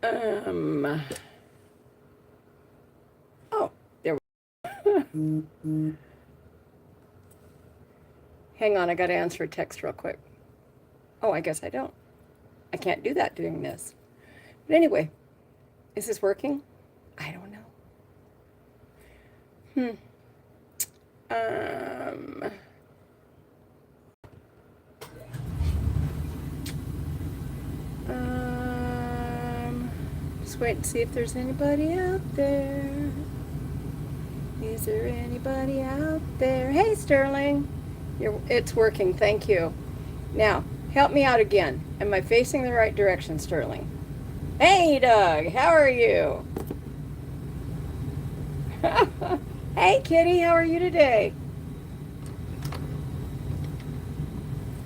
Um, oh, there we go. Hang on, I got to answer a text real quick. Oh, I guess I don't. I can't do that doing this. But anyway, is this working? I don't know. Um, just wait and see if there's anybody out there. Is there anybody out there? Hey, Sterling. It's working, thank you. Now, help me out again. Am I facing the right direction, Sterling? Hey, Doug, how are you? Hey, Kitty, how are you today?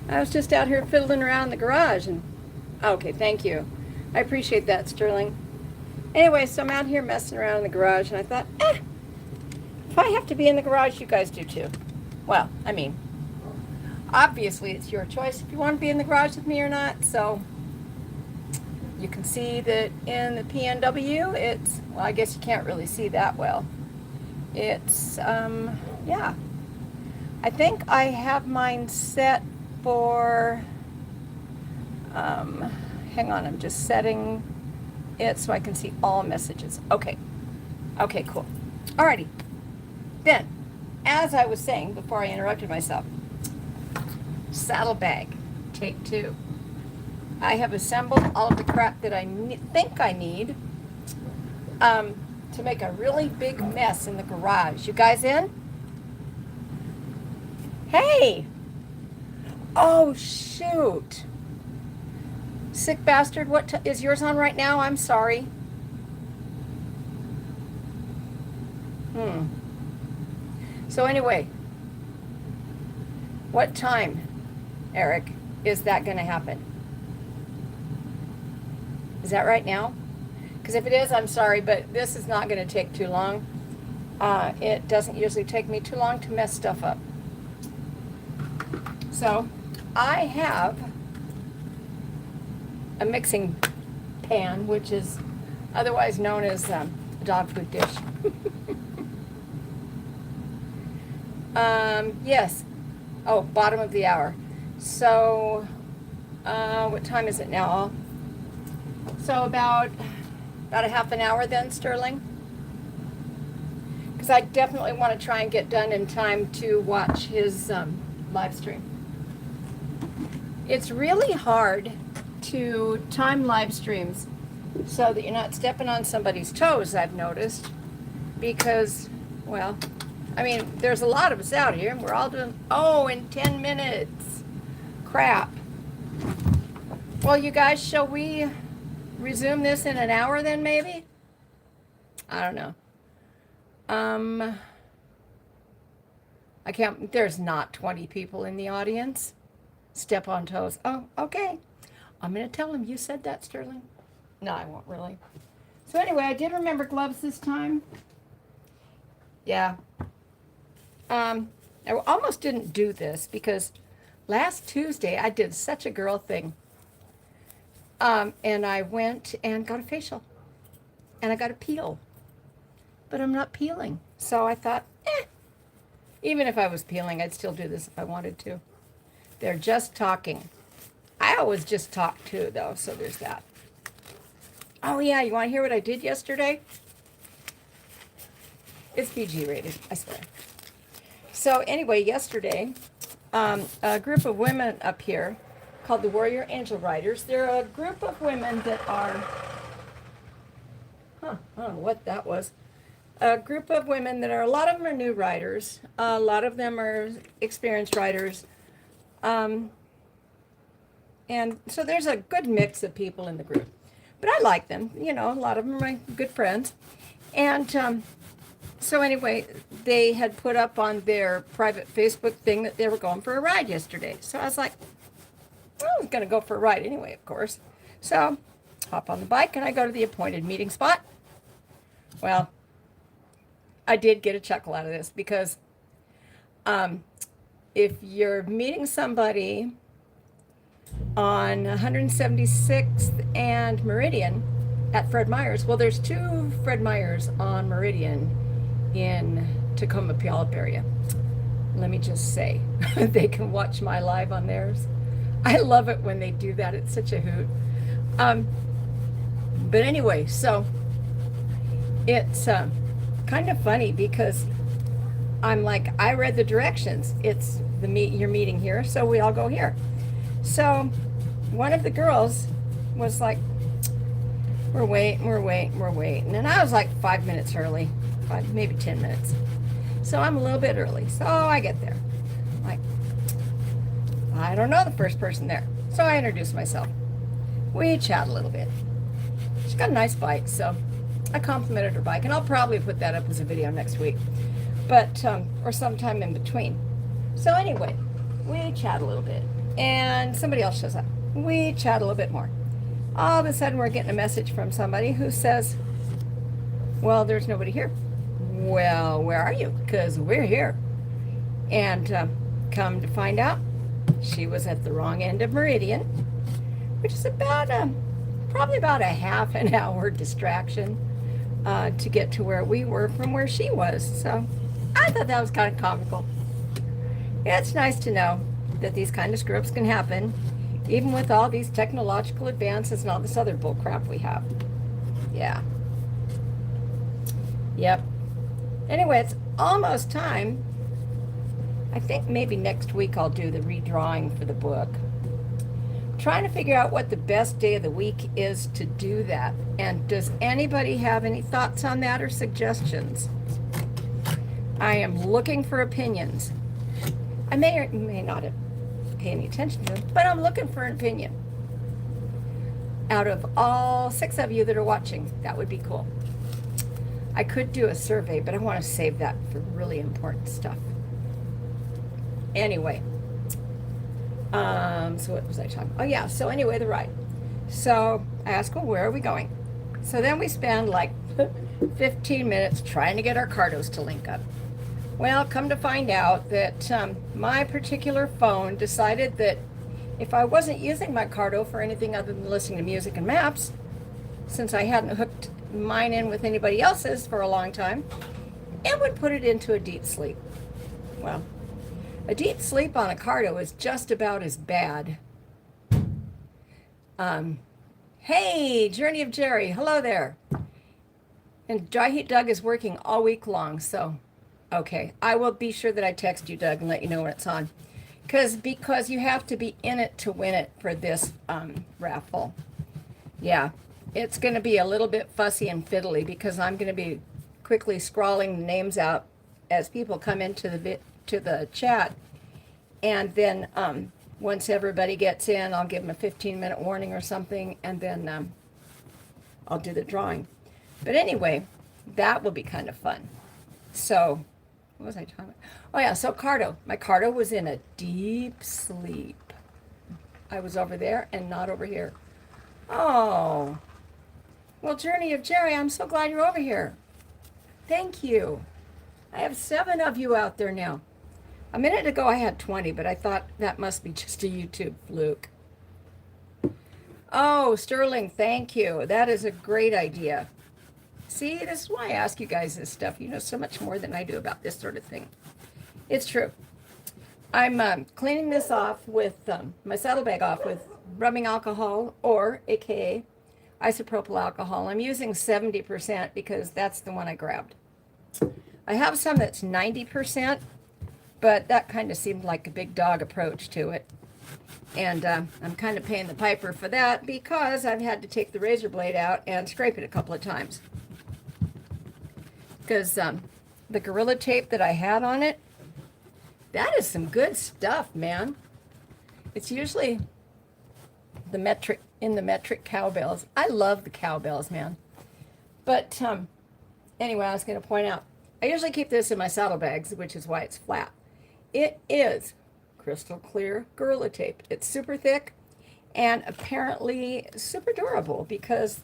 I was just out here fiddling around in the garage and okay, thank you. I appreciate that, Sterling. Anyway, so I'm out here messing around in the garage and I thought, if I have to be in the garage, you guys do too. Well, I mean, obviously it's your choice if you want to be in the garage with me or not. So you can see that in the PNW, it's, well, I guess you can't really see that well. It's, yeah. I think I have mine set for, hang on, I'm just setting it so I can see all messages. Okay. Okay, cool. Alrighty. Then, as I was saying before I interrupted myself, saddlebag, take 2. I have assembled all of the crap that I think I need to make a really big mess in the garage. You guys in? Hey! Oh, shoot. Sick bastard, what is yours on right now? I'm sorry. So anyway, what time, Eric, is that going to happen? Is that right now? Because if it is, I'm sorry, but this is not going to take too long. It doesn't usually take me too long to mess stuff up. So I have a mixing pan, which is otherwise known as a dog food dish. Yes. Oh, bottom of the hour. So, what time is it now? So about a half an hour then, Sterling? Because I definitely want to try and get done in time to watch his live stream. It's really hard to time live streams so that you're not stepping on somebody's toes, I've noticed, because, well, I mean, there's a lot of us out here, and we're all doing, oh, in 10 minutes. Crap. Well, you guys, shall we resume this in an hour then, maybe? I don't know. I can't, there's not 20 people in the audience. Step on toes. Oh, okay. I'm going to tell him you said that, Sterling. No, I won't really. So anyway, I did remember gloves this time. Yeah. I almost didn't do this because last Tuesday I did such a girl thing. And I went and got a facial. And I got a peel. But I'm not peeling. So I thought, even if I was peeling, I'd still do this if I wanted to. They're just talking. I always just talk too, though, so there's that. Oh, yeah, you want to hear what I did yesterday? It's PG rated, I swear. So anyway, yesterday, a group of women up here called the Warrior Angel Riders. They're a group of women that are, I don't know what that was. A group of women that are, a lot of them are new riders. A lot of them are experienced riders. And so there's a good mix of people in the group. But I like them. You know, a lot of them are my good friends. And so anyway, they had put up on their private Facebook thing that they were going for a ride yesterday. So I was like, well, I was going to go for a ride anyway, of course. So hop on the bike and I go to the appointed meeting spot. Well, I did get a chuckle out of this because if you're meeting somebody on 176th and Meridian at Fred Meyer's. Well, there's 2 Fred Meyer's on Meridian in Tacoma Puyallup area. Let me just say, they can watch my live on theirs. I love it when they do that. It's such a hoot. But anyway, so it's kind of funny because I'm like, I read the directions. It's you're meeting here, so we all go here. So one of the girls was like, we're waiting. And I was like 5 minutes early, maybe 10 minutes. So I'm a little bit early. So I get there. Like, I don't know the first person there. So I introduce myself. We chat a little bit. She's got a nice bike, so I complimented her bike, and I'll probably put that up as a video next week, but or sometime in between. So anyway, we chat a little bit, and somebody else shows up. We chat a little bit more. All of a sudden, we're getting a message from somebody who says, well, there's nobody here. Well, where are you? Because we're here. And come to find out, she was at the wrong end of Meridian, which is about probably about a half an hour distraction to get to where we were from where she was. So I thought that was kind of comical. Yeah, it's nice to know that these kind of screw-ups can happen, even with all these technological advances and all this other bull crap we have. Yeah. Yep. Anyway, it's almost time. I think maybe next week I'll do the redrawing for the book. I'm trying to figure out what the best day of the week is to do that. And does anybody have any thoughts on that or suggestions? I am looking for opinions. I may or may not pay any attention to them, but I'm looking for an opinion. Out of all 6 of you that are watching, that would be cool. I could do a survey, but I want to save that for really important stuff. Anyway, so what was I talking about? Oh yeah, so anyway, the ride. So I asked, well, where are we going? So then we spend like 15 minutes trying to get our cardos to link up. Well, come to find out that my particular phone decided that if I wasn't using my cardo for anything other than listening to music and maps, since I hadn't hooked mine in with anybody else's for a long time, it would put it into a deep sleep. Well, a deep sleep on a cardo is just about as bad. Hey, Journey of Jerry, hello there. And Dry Heat Doug is working all week long, so okay. I will be sure that I text you, Doug, and let you know when it's on. Because you have to be in it to win it for this raffle. Yeah, it's going to be a little bit fussy and fiddly because I'm going to be quickly scrawling the names out as people come into the chat, and then once everybody gets in, I'll give them a 15-minute warning or something, and then I'll do the drawing. But anyway, that will be kind of fun. So what was I talking about? Oh yeah, so cardo. My cardo was in a deep sleep. I was over there and not over here. Oh, well, Journey of Jerry, I'm so glad you're over here. Thank you. I have 7 of you out there now. A minute ago I had 20, but I thought that must be just a YouTube fluke. Oh, Sterling, thank you. That is a great idea. See, this is why I ask you guys this stuff. You know so much more than I do about this sort of thing. It's true. I'm cleaning this off with, my saddlebag off with rubbing alcohol, or AKA isopropyl alcohol. I'm using 70% because that's the one I grabbed. I have some that's 90%, but that kind of seemed like a big dog approach to it. And I'm kind of paying the piper for that because I've had to take the razor blade out and scrape it a couple of times. Because the Gorilla Tape that I had on it, that is some good stuff, man. It's usually the metric cowbells. I love the cowbells, man. But anyway, I was going to point out, I usually keep this in my saddlebags, which is why it's flat. It is crystal clear Gorilla Tape. It's super thick and apparently super durable because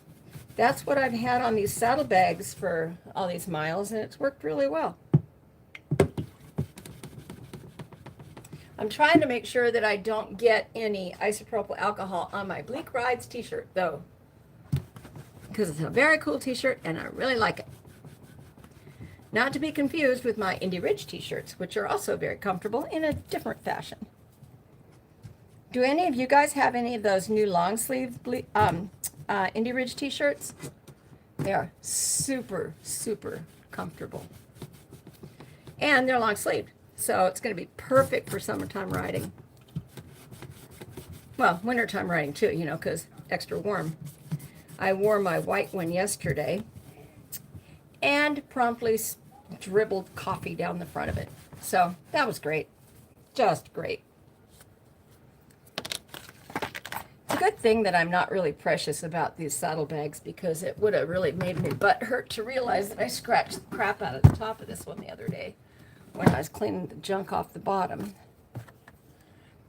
that's what I've had on these saddlebags for all these miles, and it's worked really well. I'm trying to make sure that I don't get any isopropyl alcohol on my GmaRides t-shirt, though. because it's a very cool t-shirt and I really like it. Not to be confused with my Indie Ridge t-shirts, which are also very comfortable in a different fashion. Do any of you guys have any of those new long sleeve Indie Ridge t-shirts? They are super, super comfortable. And they're long sleeved, so it's going to be perfect for summertime riding. Well, wintertime riding too, you know, because extra warm. I wore my white one yesterday and promptly dribbled coffee down the front of it. So that was great. Just great. It's a good thing that I'm not really precious about these saddlebags, because it would have really made me butt hurt to realize that I scratched the crap out of the top of this one the other day when I was cleaning the junk off the bottom.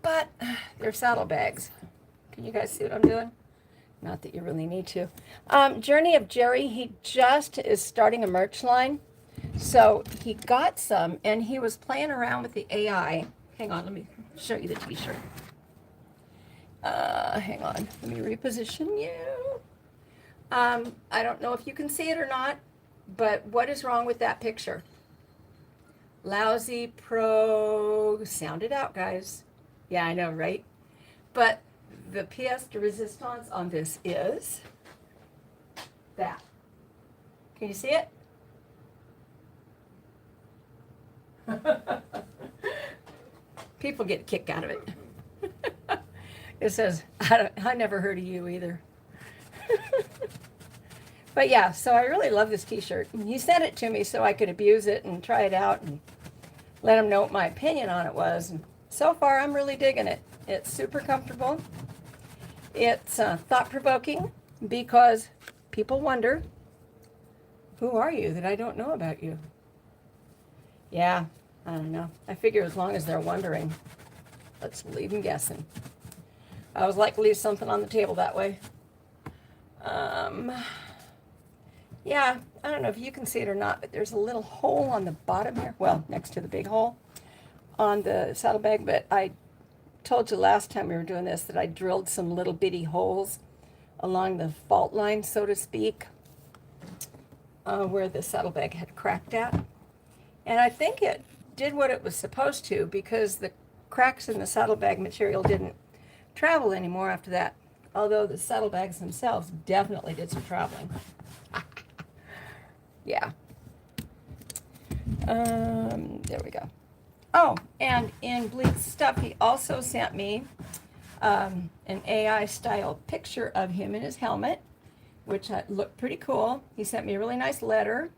But they're saddlebags. Can you guys see what I'm doing? Not that you really need to. Journey of Jerry, he just is starting a merch line. So he got some, and he was playing around with the AI. Hang on, let me show you the t-shirt. Hang on, let me reposition you. I don't know if you can see it or not, but what is wrong with that picture? Lousy pro, sound it out, guys. Yeah, I know, right? But the pièce de résistance on this is that. Can you see it? People get a kick out of it. It says, I never heard of you either. But yeah, so I really love this t-shirt. He sent it to me so I could abuse it and try it out and let him know what my opinion on it was. And so far, I'm really digging it. It's super comfortable. It's thought-provoking, because people wonder, who are you that I don't know about you? Yeah, I don't know. I figure as long as they're wondering, let's leave them guessing. I always like to leave something on the table that way. Yeah, I don't know if you can see it or not, but there's a little hole on the bottom here. Well, next to the big hole on the saddlebag. But I told you last time we were doing this that I drilled some little bitty holes along the fault line, so to speak, where the saddlebag had cracked at. And I think it did what it was supposed to, because the cracks in the saddlebag material didn't travel anymore after that. Although the saddlebags themselves definitely did some traveling. Yeah. There we go. Oh, and in Bleak's stuff, he also sent me an AI-style picture of him in his helmet, which looked pretty cool. He sent me a really nice letter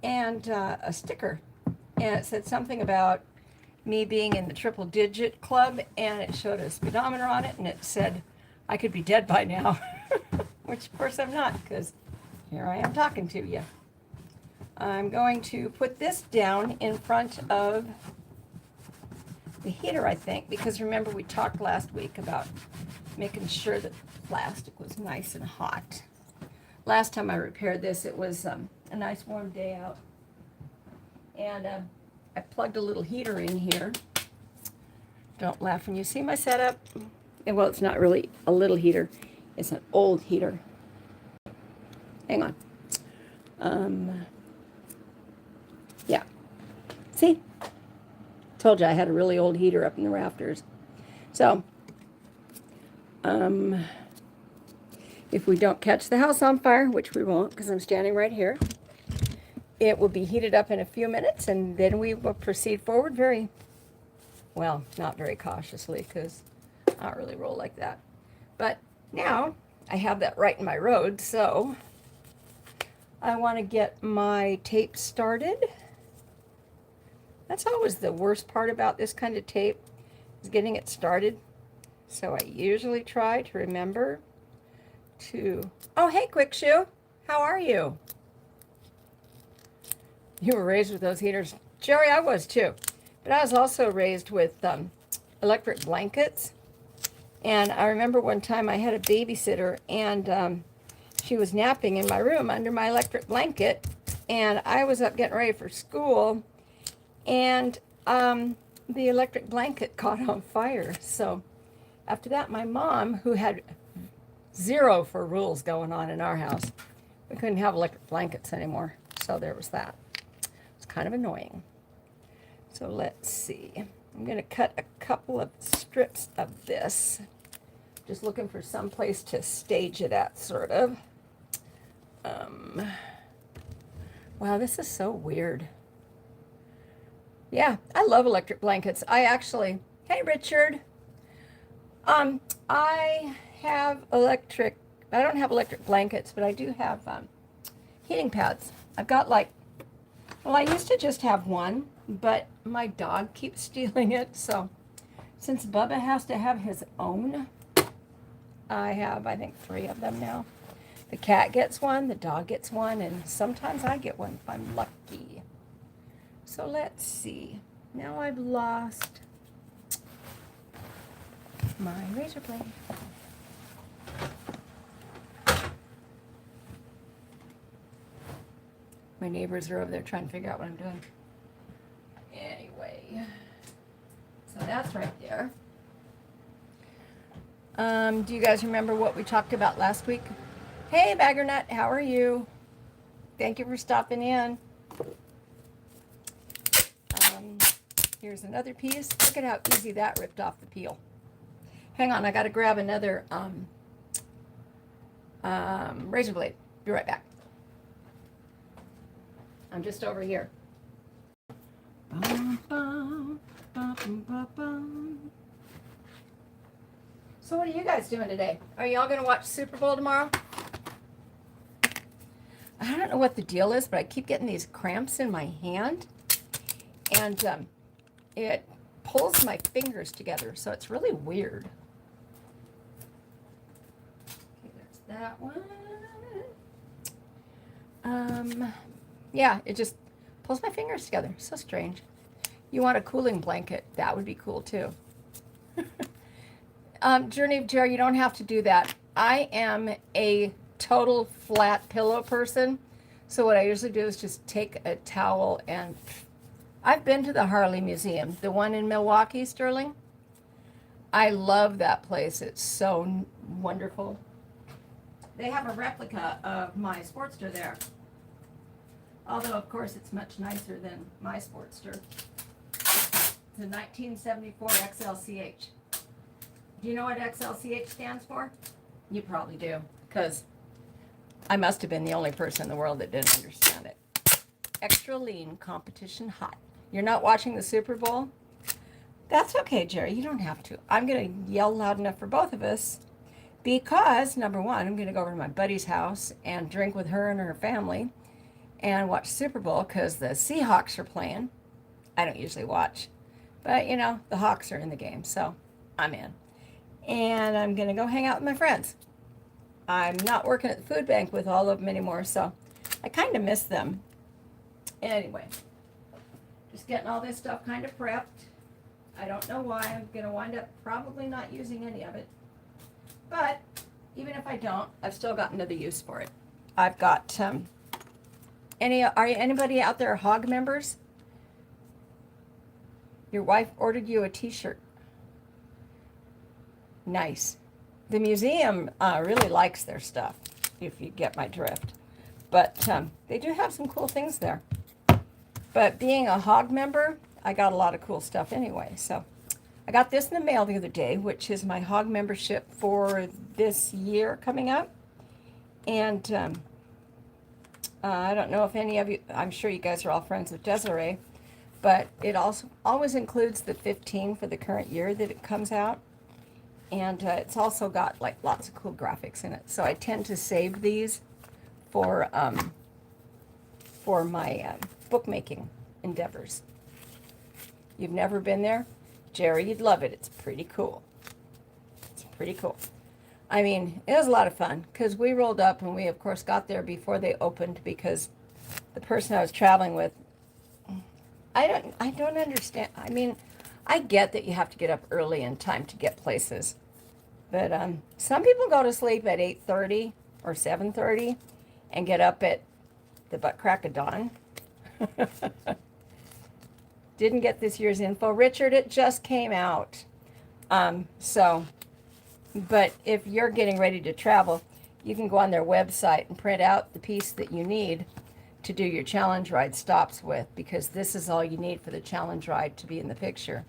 and a sticker. And it said something about me being in the triple digit club, and it showed a speedometer on it, and it said I could be dead by now, which of course I'm not, because here I am talking to you. I'm going to put this down in front of the heater, I think, because remember we talked last week about making sure that the plastic was nice and hot. Last time I repaired this, it was a nice warm day out, and I plugged a little heater in here. Don't laugh when you see my setup. And well, it's not really a little heater. It's an old heater. Hang on. Yeah. See? Told you I had a really old heater up in the rafters. So, if we don't catch the house on fire, which we won't because I'm standing right here, it will be heated up in a few minutes, and then we will proceed forward very, well, not very cautiously, because I don't really roll like that. But now I have that right in my road, so I want to get my tape started. That's always the worst part about this kind of tape, is getting it started. So I usually try to remember to, oh, hey, Quick Shoe, how are you? You were raised with those heaters. Jerry, I was too. But I was also raised with electric blankets. And I remember one time I had a babysitter, and she was napping in my room under my electric blanket. And I was up getting ready for school, and the electric blanket caught on fire. So after that, my mom, who had Zero for rules going on in our house. We couldn't have electric blankets anymore, so there was that. It's kind of annoying. So let's see. I'm going to cut a couple of strips of this. Just looking for some place to stage it at, sort of. Wow, this is so weird. Yeah, I love electric blankets. I actually, hey Richard. I have electric, I don't have electric blankets, but I do have heating pads. I've got like, well, I used to just have one, but my dog keeps stealing it. So since Bubba has to have his own, I have, I think, 3 of them now. The cat gets one, the dog gets one, and sometimes I get one if I'm lucky. So let's see. Now I've lost my razor blade. My neighbors are over there trying to figure out what I'm doing. Anyway, so that's right there. Do you guys remember what we talked about last week? Hey, Baggernut, how are you? Thank you for stopping in. Here's another piece. Look at how easy that ripped off the peel. Hang on, I got to grab another razor blade. Be right back. I'm just over here. So what are you guys doing today? Are y'all going to watch Super Bowl tomorrow? I don't know what the deal is, but I keep getting these cramps in my hand. And it pulls my fingers together, so it's really weird. Okay, there's that one. Yeah, it just pulls my fingers together. So strange. You want a cooling blanket? That would be cool too. Journey of Joy, you don't have to do that. I am a total flat pillow person. So what I usually do is just take a towel and... I've been to the Harley Museum, the one in Milwaukee, Sterling. I love that place. It's so wonderful. They have a replica of my Sportster there. Although, of course, it's much nicer than my Sportster. It's a 1974 XLCH. Do you know what XLCH stands for? You probably do, because I must have been the only person in the world that didn't understand it. Extra lean, competition hot. You're not watching the Super Bowl? That's okay, Jerry. You don't have to. I'm going to yell loud enough for both of us because, number one, I'm going to go over to my buddy's house and drink with her and her family and watch Super Bowl because the Seahawks are playing. I don't usually watch, but, you know, the Hawks are in the game, so I'm in. And I'm going to go hang out with my friends. I'm not working at the food bank with all of them anymore, so I kind of miss them. Anyway, just getting all this stuff kind of prepped. I don't know why. I'm going to wind up probably not using any of it. But even if I don't, I've still got another use for it. I've got, anybody out there hog members? Your wife ordered you a t-shirt. Nice. The museum really likes their stuff, if you get my drift. But they do have some cool things there. But being a hog member, I got a lot of cool stuff anyway. So I got this in the mail the other day, which is my hog membership for this year coming up. And I don't know if any of you, I'm sure you guys are all friends with Desiree, but it also always includes the 15 for the current year that it comes out. And it's also got like lots of cool graphics in it. So I tend to save these for my bookmaking endeavors. You've never been there? Jerry, you'd love it. It's pretty cool. It's pretty cool. I mean, it was a lot of fun because we rolled up and we, of course, got there before they opened because the person I was traveling with, I don't understand. I mean, I get that you have to get up early in time to get places. But some people go to sleep at 8:30 or 7:30 and get up at the butt crack of dawn. Didn't get this year's info. Richard, it just came out. So But if you're getting ready to travel, you can go on their website and print out the piece that you need to do your challenge ride stops with, because this is all you need for the challenge ride to be in the picture.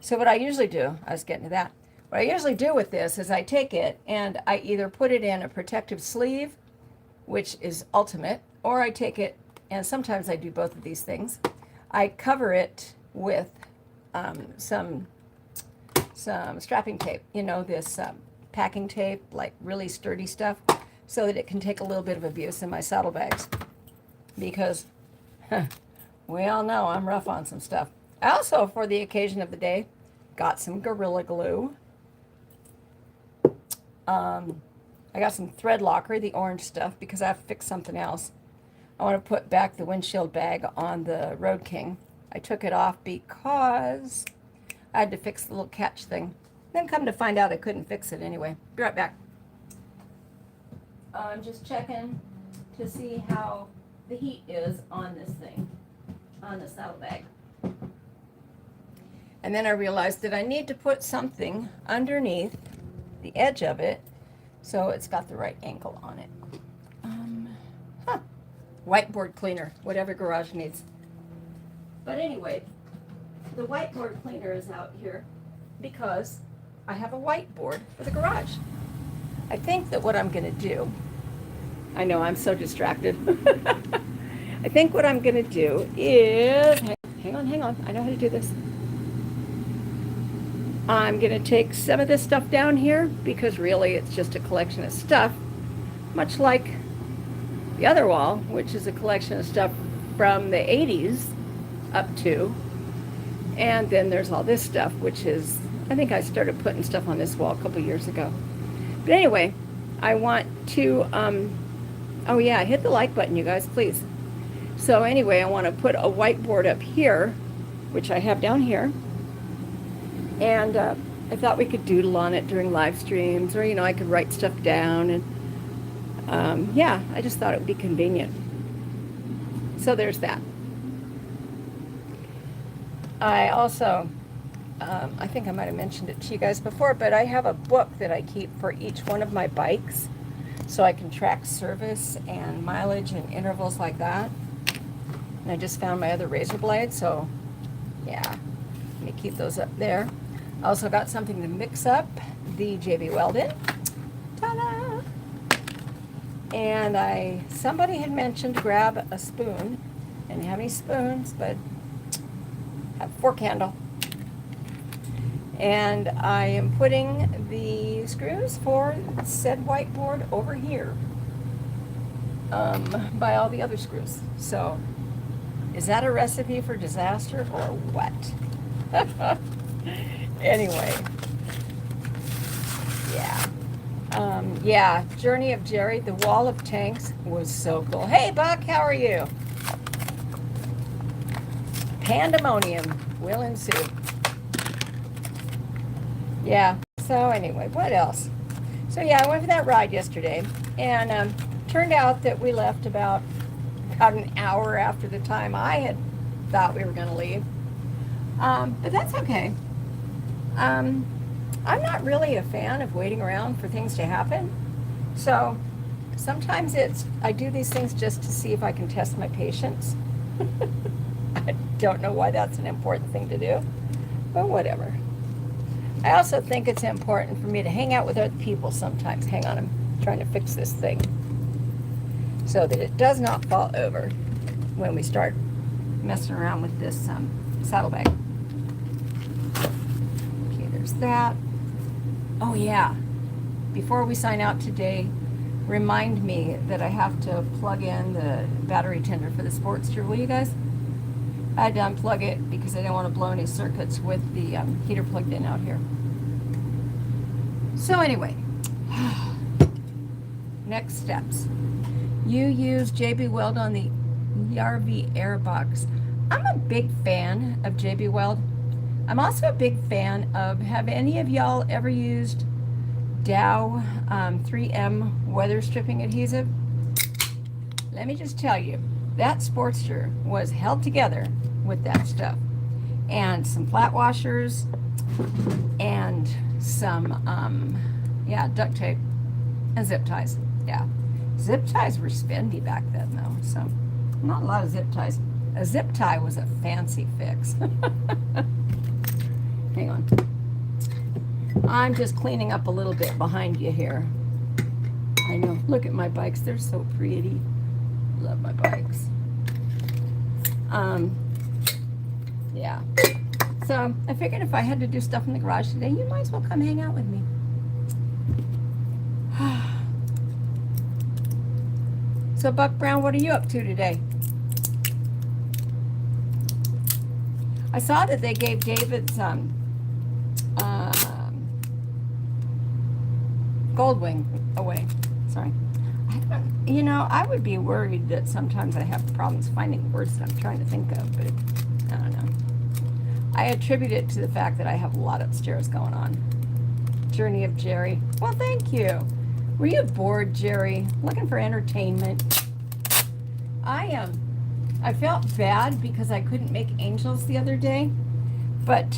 So what I usually do, I was getting to that, what I usually do with this is I take it and I either put it in a protective sleeve, which is ultimate, or I take it, and sometimes I do both of these things, I cover it with some strapping tape, you know, this packing tape, like really sturdy stuff, so that it can take a little bit of abuse in my saddlebags, because we all know I'm rough on some stuff. I also, for the occasion of the day, got some Gorilla Glue. I got some thread locker, the orange stuff, because I have to fix something else. I want to put back the windshield bag on the Road King. I took it off because I had to fix the little catch thing. Then come to find out I couldn't fix it anyway. Be right back. I'm just checking to see how the heat is on this thing, on the saddlebag. And then I realized that I need to put something underneath the edge of it so it's got the right angle on it. Whiteboard cleaner, whatever garage needs. But anyway, the whiteboard cleaner is out here because I have a whiteboard for the garage. I think that what I'm going to do, I know I'm so distracted. I think what I'm going to do is, hang on, I know how to do this. I'm going to take some of this stuff down here because really it's just a collection of stuff, much like the other wall, which is a collection of stuff from the 80s up to, and then there's all this stuff, which is, I think I started putting stuff on this wall a couple years ago. But anyway, I want to, oh yeah, hit the like button, you guys, please. So anyway, I want to put a whiteboard up here, which I have down here, and I thought we could doodle on it during live streams, or, you know, I could write stuff down, and yeah, I just thought it would be convenient. So there's that. I also, I think I might have mentioned it to you guys before, but I have a book that I keep for each one of my bikes, so I can track service and mileage and intervals like that. And I just found my other razor blade, so yeah, let me keep those up there. I also got something to mix up the JB Weld in. Ta-da! And somebody had mentioned to grab a spoon. Didn't have any spoons, but I have a fork handle. And I am putting the screws for said whiteboard over here by all the other screws. So, is that a recipe for disaster or what? Anyway, yeah, Journey of Jerry, the Wall of Tanks was so cool. Hey, Buck, how are you? Pandemonium will ensue. Yeah, so anyway, what else? So yeah, I went for that ride yesterday, and turned out that we left about an hour after the time I had thought we were going to leave. But that's okay. I'm not really a fan of waiting around for things to happen. So sometimes I do these things just to see if I can test my patience. I don't know why that's an important thing to do, but whatever. I also think it's important for me to hang out with other people sometimes. Hang on, I'm trying to fix this thing so that it does not fall over when we start messing around with this saddlebag. Okay, there's that. Oh yeah, before we sign out today, remind me that I have to plug in the battery tender for the Sportster, will you guys? I had to unplug it because I didn't want to blow any circuits with the heater plugged in out here. So anyway, next steps. You use JB Weld on the RV Airbox. I'm a big fan of JB Weld. I'm also a big fan of, have any of y'all ever used Dow 3M weather stripping adhesive? Let me just tell you, that Sportster was held together with that stuff. And some flat washers and some Yeah, duct tape and zip ties. Yeah. Zip ties were spendy back then, though, so not a lot of zip ties. A zip tie was a fancy fix. Hang on. I'm just cleaning up a little bit behind you here. I know. Look at my bikes. They're so pretty. Love my bikes. Yeah. So I figured if I had to do stuff in the garage today, you might as well come hang out with me. So Buck Brown, what are you up to today? I saw that they gave David's Goldwing away. Sorry. You know, I would be worried that sometimes I have problems finding words that I'm trying to think of, but I don't know. I attribute it to the fact that I have a lot upstairs going on. Journey of Jerry. Well, thank you. Were you bored, Jerry? Looking for entertainment? I felt bad because I couldn't make angels the other day, but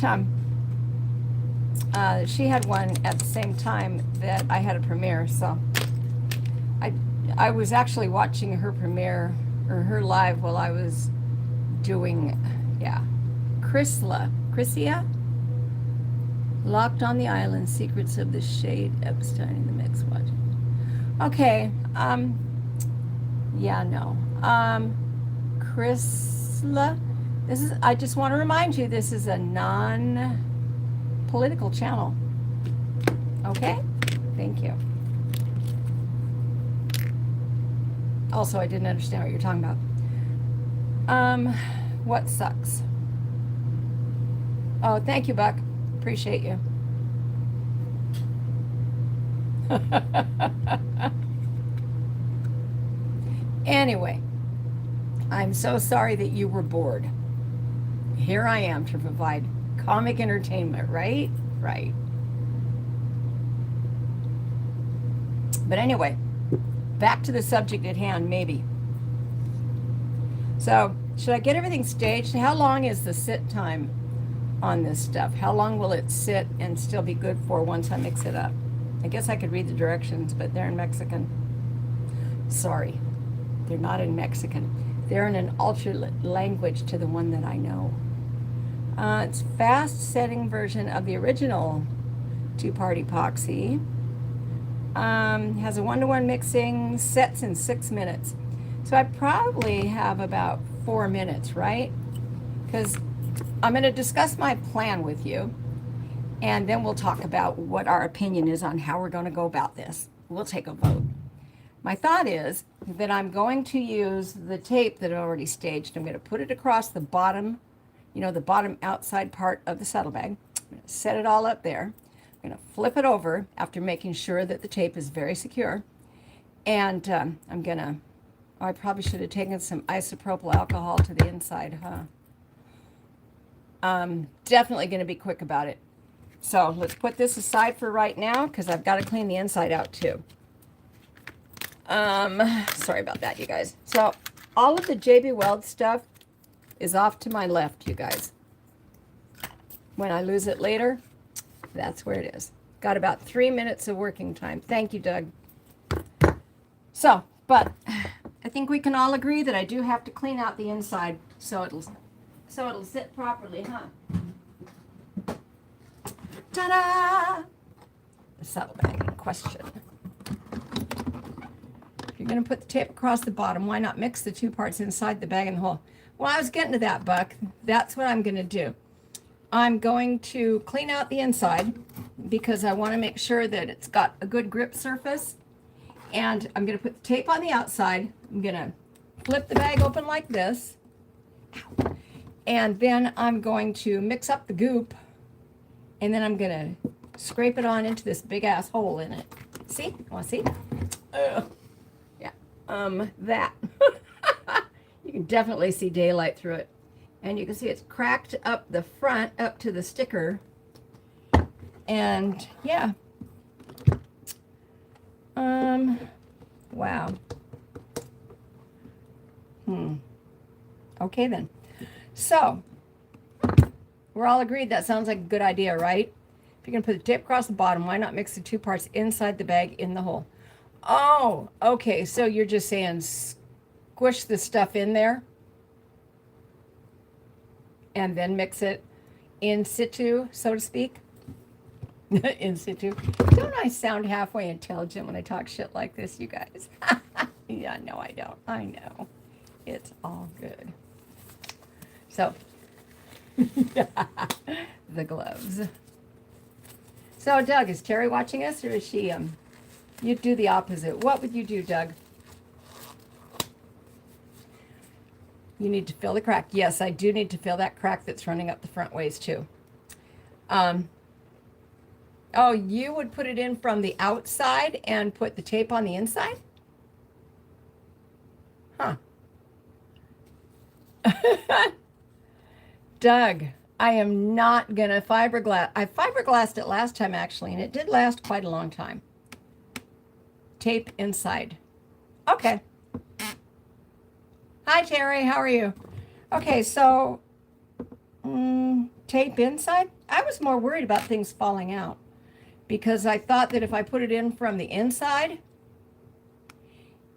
she had one at the same time that I had a premiere, so I was actually watching her premiere, or her live, while I was doing, yeah, Chrysia? Locked on the Island, Secrets of the Shade, Epstein in the Mix, watching. Okay, yeah, no. Chrysla, I just want to remind you, this is a non-political channel. Okay? Thank you. Also, I didn't understand what you're talking about. What sucks? Oh, thank you, Buck. Appreciate you. Anyway, I'm so sorry that you were bored. Here I am to provide comic entertainment, right? Right. But anyway, back to the subject at hand, maybe. So, should I get everything staged? How long is the sit time on this stuff? How long will it sit and still be good for once I mix it up? I guess I could read the directions, but they're in Mexican. Sorry, they're not in Mexican. They're in an alternate language to the one that I know. It's fast setting version of the original two-part epoxy. Has a 1-to-1 mixing, sets in 6 minutes. So I probably have about 4 minutes, right? Because I'm going to discuss my plan with you, and then we'll talk about what our opinion is on how we're going to go about this. We'll take a vote. My thought is that I'm going to use the tape that I've already staged. I'm going to put it across the bottom, the bottom outside part of the saddlebag. I'm going to set it all up there. I'm going to flip it over after making sure that the tape is very secure. And I'm going to, I probably should have taken some isopropyl alcohol to the inside, huh? Definitely going to be quick about it. So let's put this aside for right now because I've got to clean the inside out too. Sorry about that, you guys. So all of the JB Weld stuff is off to my left, you guys. When I lose it later, that's where it is. Got about 3 minutes of working time. Thank you, Doug. So, but I think we can all agree that I do have to clean out the inside so it'll sit properly, huh? Ta-da! The saddlebag in question. If you're going to put the tape across the bottom, why not mix the two parts inside the bag and the hole? Well, I was getting to that, Buck. That's what I'm going to do. I'm going to clean out the inside because I want to make sure that it's got a good grip surface. And I'm going to put the tape on the outside. I'm going to flip the bag open like this. And then I'm going to mix up the goop. And then I'm going to scrape it on into this big ass hole in it. See? Want to see? Yeah. That. You can definitely see daylight through it. And you can see it's cracked up the front, up to the sticker. And yeah. Wow. Okay then. So, we're all agreed that sounds like a good idea, right? If you're going to put the tape across the bottom, why not mix the two parts inside the bag in the hole? Oh, okay. So you're just saying squish the stuff in there and then mix it in situ, so to speak? In situ. Don't I sound halfway intelligent when I talk shit like this, you guys? Yeah, no, I don't. I know. It's all good. So, the gloves. So, Doug, is Terry watching us, or is she, you do the opposite. What would you do, Doug? You need to fill the crack. Yes, I do need to fill that crack that's running up the front ways, too. Oh, you would put it in from the outside and put the tape on the inside? Huh. Doug, I am not going to fiberglass. I fiberglassed it last time, actually, and it did last quite a long time. Tape inside. Okay. Hi, Terry. How are you? Okay, so tape inside? I was more worried about things falling out because I thought that if I put it in from the inside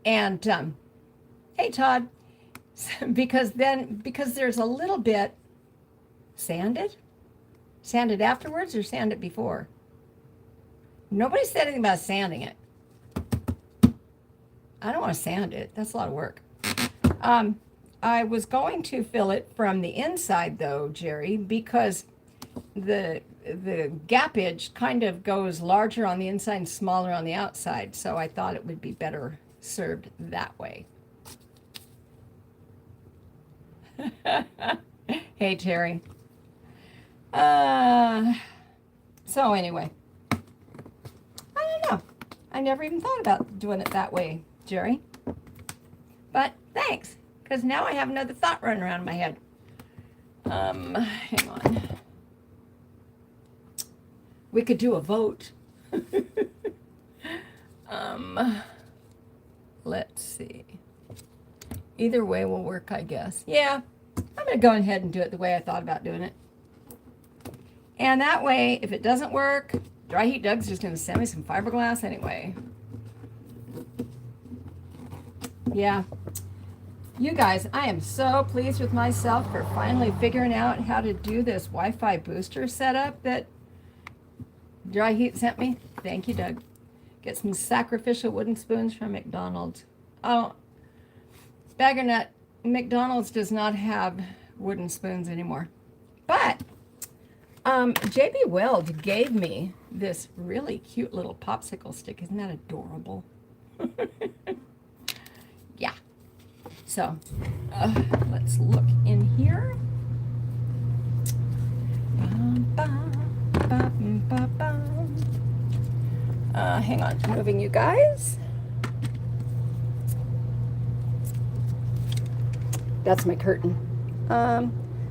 and, hey, Todd, because there's a little bit sanded afterwards or sand it before? Nobody said anything about sanding it. I don't want to sand it. That's a lot of work. I was going to fill it from the inside though, Jerry, because the gappage kind of goes larger on the inside and smaller on the outside. So I thought it would be better served that way. Hey, Terry. So anyway, I don't know. I never even thought about doing it that way, Jerry. But thanks, because now I have another thought running around in my head. Hang on. We could do a vote. Let's see. Either way will work, I guess. Yeah, I'm going to go ahead and do it the way I thought about doing it. And that way, if it doesn't work, Dry Heat Doug's just going to send me some fiberglass anyway. Yeah. You guys, I am so pleased with myself for finally figuring out how to do this Wi-Fi booster setup that Dry Heat sent me. Thank you, Doug. Get some sacrificial wooden spoons from McDonald's. Oh, Baggernut, McDonald's does not have wooden spoons anymore. But J.B. Weld gave me this really cute little popsicle stick. Isn't that adorable? Yeah. So, let's look in here. Hang on, moving you guys. That's my curtain.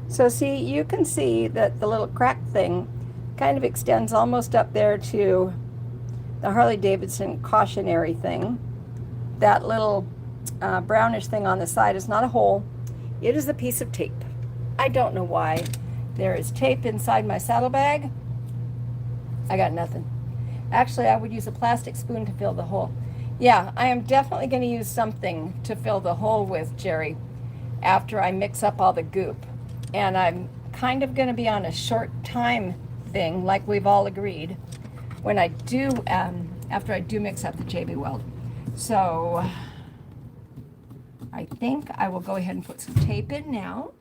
So see, you can see that the little crack thing kind of extends almost up there to the Harley-Davidson cautionary thing. That little brownish thing on the side is not a hole. It is a piece of tape. I don't know why. There is tape inside my saddlebag. I got nothing. Actually, I would use a plastic spoon to fill the hole. Yeah, I am definitely going to use something to fill the hole with, Jerry, after I mix up all the goop. And I'm kind of going to be on a short time thing, like we've all agreed, when I do, after I do mix up the JB Weld. So I think I will go ahead and put some tape in now.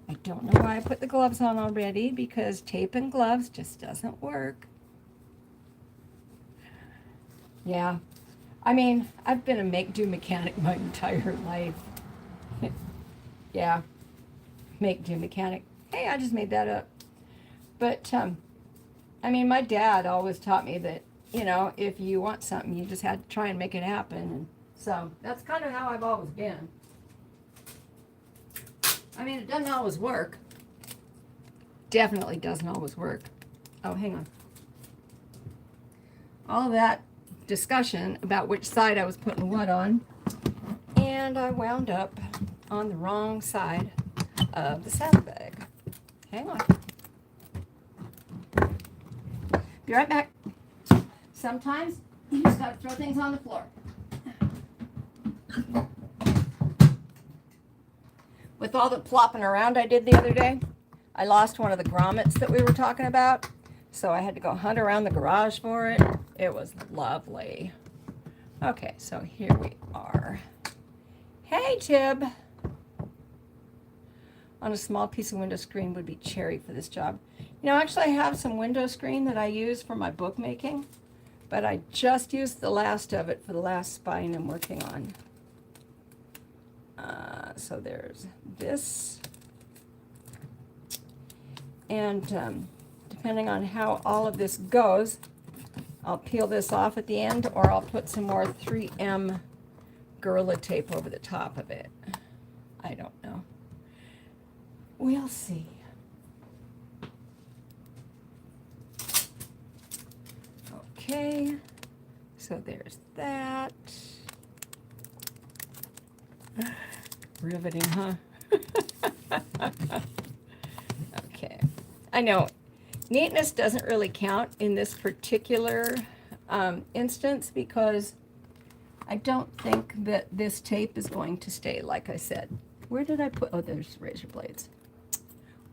I don't know why I put the gloves on already, because tape and gloves just doesn't work. Yeah, I mean, I've been a make-do mechanic my entire life. Yeah, make-do mechanic. Hey, I just made that up. But, I mean, my dad always taught me that, you know, if you want something, you just had to try and make it happen. And so that's kind of how I've always been. I mean, it doesn't always work. Definitely doesn't always work. Oh, hang on. All of that discussion about which side I was putting what on, and I wound up on the wrong side of the saddlebag. Hang on. Be right back. Sometimes you just gotta throw things on the floor. With all the plopping around I did the other day, I lost one of the grommets that we were talking about. So I had to go hunt around the garage for it. It was lovely. Okay, so here we are. Hey, Tib. On a small piece of window screen would be cherry for this job. You know, actually I have some window screen that I use for my bookmaking, but I just used the last of it for the last spine I'm working on. So there's this. And depending on how all of this goes, I'll peel this off at the end, or I'll put some more 3M Gorilla tape over the top of it. I don't know. We'll see. Okay, so there's that. Riveting, huh? Okay. I know neatness doesn't really count in this particular instance because I don't think that this tape is going to stay, like I said. Where did I put, oh, there's razor blades.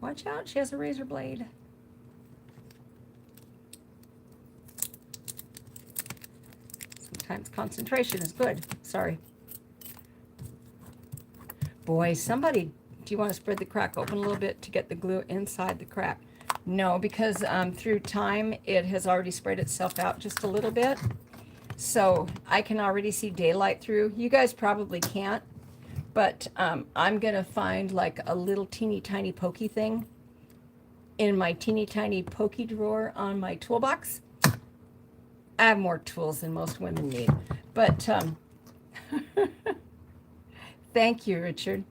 Watch out, she has a razor blade. Sometimes concentration is good. Sorry. Boy, somebody, do you want to spread the crack open a little bit to get the glue inside the crack? No, because through time, it has already spread itself out just a little bit. So I can already see daylight through. You guys probably can't, but I'm going to find like a little teeny tiny pokey thing in my teeny tiny pokey drawer on my toolbox. I have more tools than most women need, but thank you, Richard.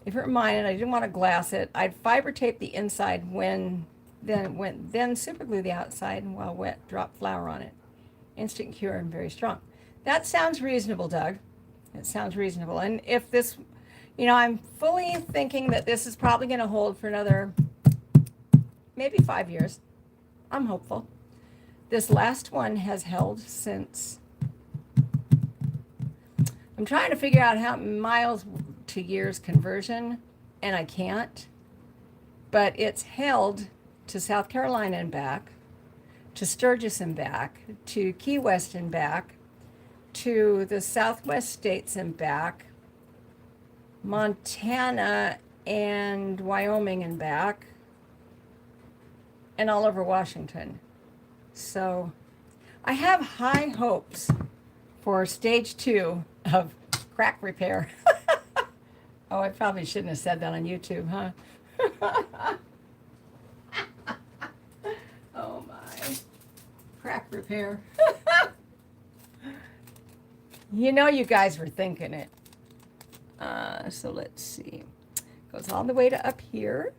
If it were mine, I didn't want to glass it, I'd fiber tape the inside then super glue the outside, and while wet, drop flour on it. Instant cure and very strong. That sounds reasonable, Doug. It sounds reasonable. And if this, you know, I'm fully thinking that this is probably going to hold for another maybe 5 years. I'm hopeful. This last one has held since, I'm trying to figure out how miles to years conversion, and I can't, but it's held to South Carolina and back, to Sturgis and back, to Key West and back, to the Southwest states and back, Montana and Wyoming and back, and all over Washington. So I have high hopes for stage 2 of crack repair. Oh, I probably shouldn't have said that on YouTube, huh? Oh my. Crack repair. You know you guys were thinking it. So let's see. Goes all the way to up here.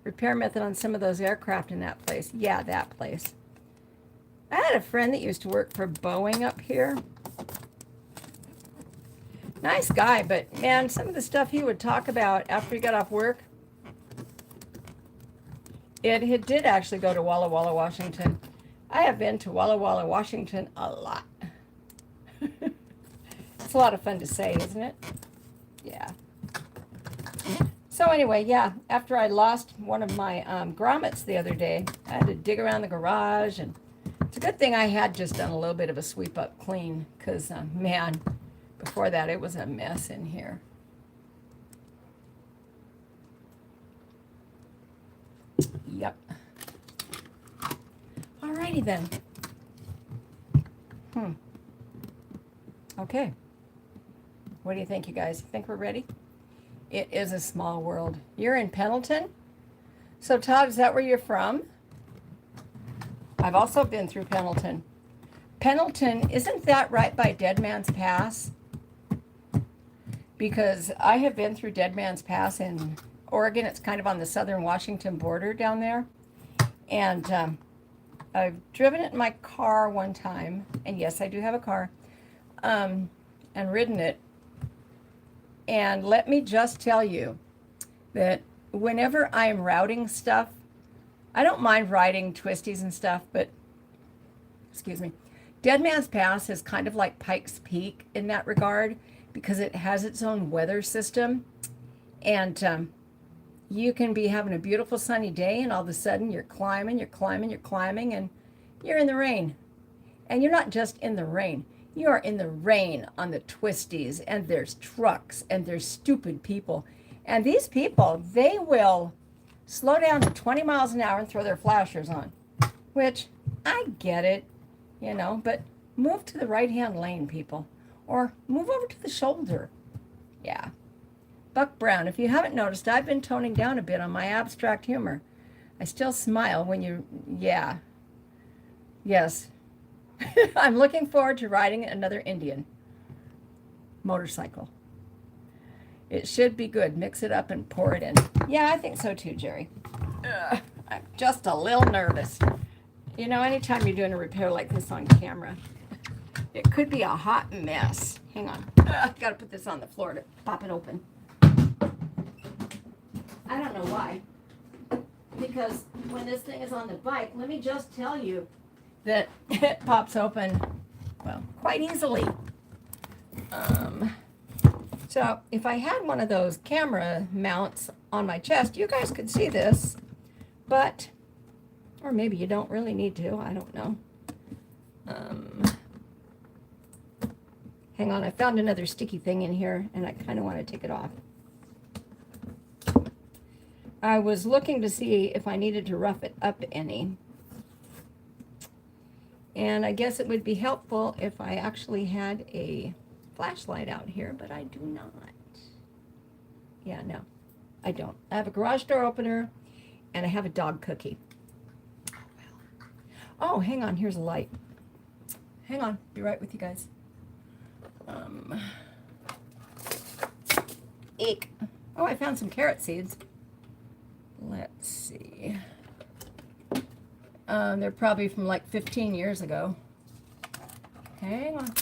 Repair method on some of those aircraft in that place. Yeah, that place. I had a friend that used to work for Boeing up here. Nice guy, but man, some of the stuff he would talk about after he got off work, it did actually go to Walla Walla, Washington. I have been to Walla Walla, Washington a lot. It's a lot of fun to say, isn't it? Yeah. So anyway, yeah, after I lost one of my grommets the other day, I had to dig around the garage, and it's a good thing I had just done a little bit of a sweep up clean, because man, before that it was a mess in here. Yep. Alrighty then. Okay. What do you think, you guys? Think we're ready? It is a small world. You're in Pendleton? So Todd, is that where you're from? I've also been through Pendleton. Pendleton, isn't that right by Dead Man's Pass? Because I have been through Dead Man's Pass in Oregon. It's kind of on the southern Washington border down there. And I've driven it in my car one time. And yes, I do have a car. And ridden it. And let me just tell you that whenever I'm routing stuff, I don't mind riding twisties and stuff, but, excuse me, Dead Man's Pass is kind of like Pikes Peak in that regard because it has its own weather system. And you can be having a beautiful sunny day and all of a sudden you're climbing, and you're in the rain. And you're not just in the rain. You are in the rain on the twisties, and there's trucks, and there's stupid people. And these people, they will slow down to 20 miles an hour and throw their flashers on, which I get it, you know, but move to the right-hand lane, people, or move over to the shoulder. Yeah. Buck Brown, if you haven't noticed, I've been toning down a bit on my abstract humor. I still smile when you, yeah. Yes. I'm looking forward to riding another Indian motorcycle. It should be good. Mix it up and pour it in. Yeah, I think so too, Jerry. I'm just a little nervous. You know, anytime you're doing a repair like this on camera, it could be a hot mess. Hang on. I've got to put this on the floor to pop it open. I don't know why. Because when this thing is on the bike, let me just tell you that it pops open, well, quite easily. So if I had one of those camera mounts on my chest, you guys could see this, but, or maybe you don't really need to, I don't know. Hang on, I found another sticky thing in here, and I kind of want to take it off. I was looking to see if I needed to rough it up any. And I guess it would be helpful if I actually had a flashlight out here, but I do not. Yeah, no, I don't. I have a garage door opener, and I have a dog cookie. Oh, hang on, here's a light. Hang on, be right with you guys. Eek. Oh, I found some carrot seeds. Let's see. They're probably from like 15 years ago. Hang on.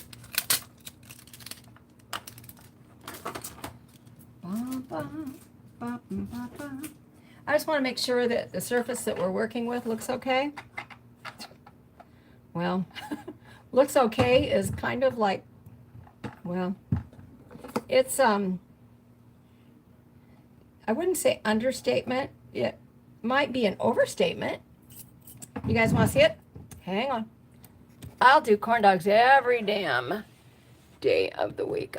I just want to make sure that the surface that we're working with looks okay. Well, looks okay is kind of like, well, it's, I wouldn't say understatement. It might be an overstatement. You guys want to see it? Hang on. I'll do corn dogs every damn day of the week.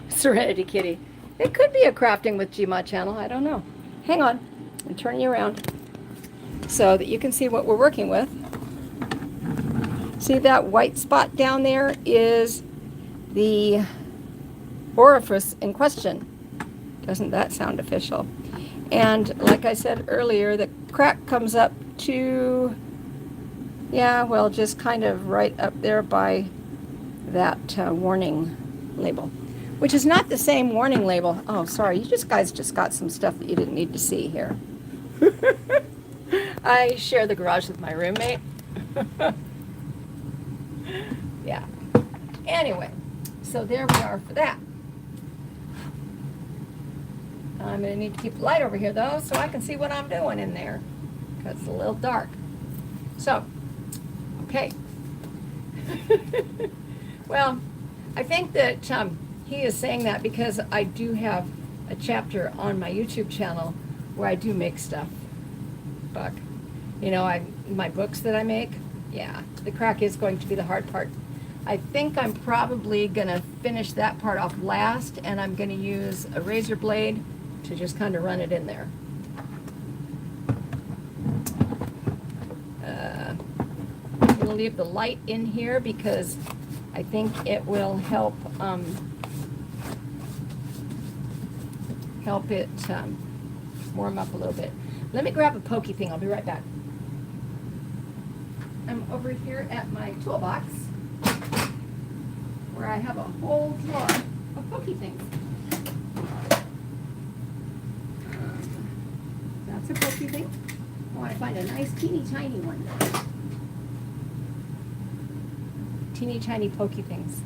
Serenity Kitty. It could be a crafting with GMod channel. I don't know. Hang on. I'm turning you around so that you can see what we're working with. See that white spot down there is the orifice in question. Doesn't that sound official? And like I said earlier, the crack comes up to, yeah, well, just kind of right up there by that warning label, which is not the same warning label. Oh, sorry, you guys just got some stuff that you didn't need to see here. I share the garage with my roommate. Yeah. Anyway, so there we are for that. I'm going to need to keep the light over here, though, so I can see what I'm doing in there, because it's a little dark. So, okay. Well, I think that he is saying that because I do have a chapter on my YouTube channel where I do make stuff, Buck. You know, my books that I make, yeah, the crack is going to be the hard part. I think I'm probably going to finish that part off last, and I'm going to use a razor blade to just kind of run it in there. I'm going to leave the light in here because I think it will help it warm up a little bit. Let me grab a pokey thing. I'll be right back. I'm over here at my toolbox where I have a whole drawer of pokey things. That's a pokey thing. I want to find a nice teeny tiny one. Teeny tiny pokey things.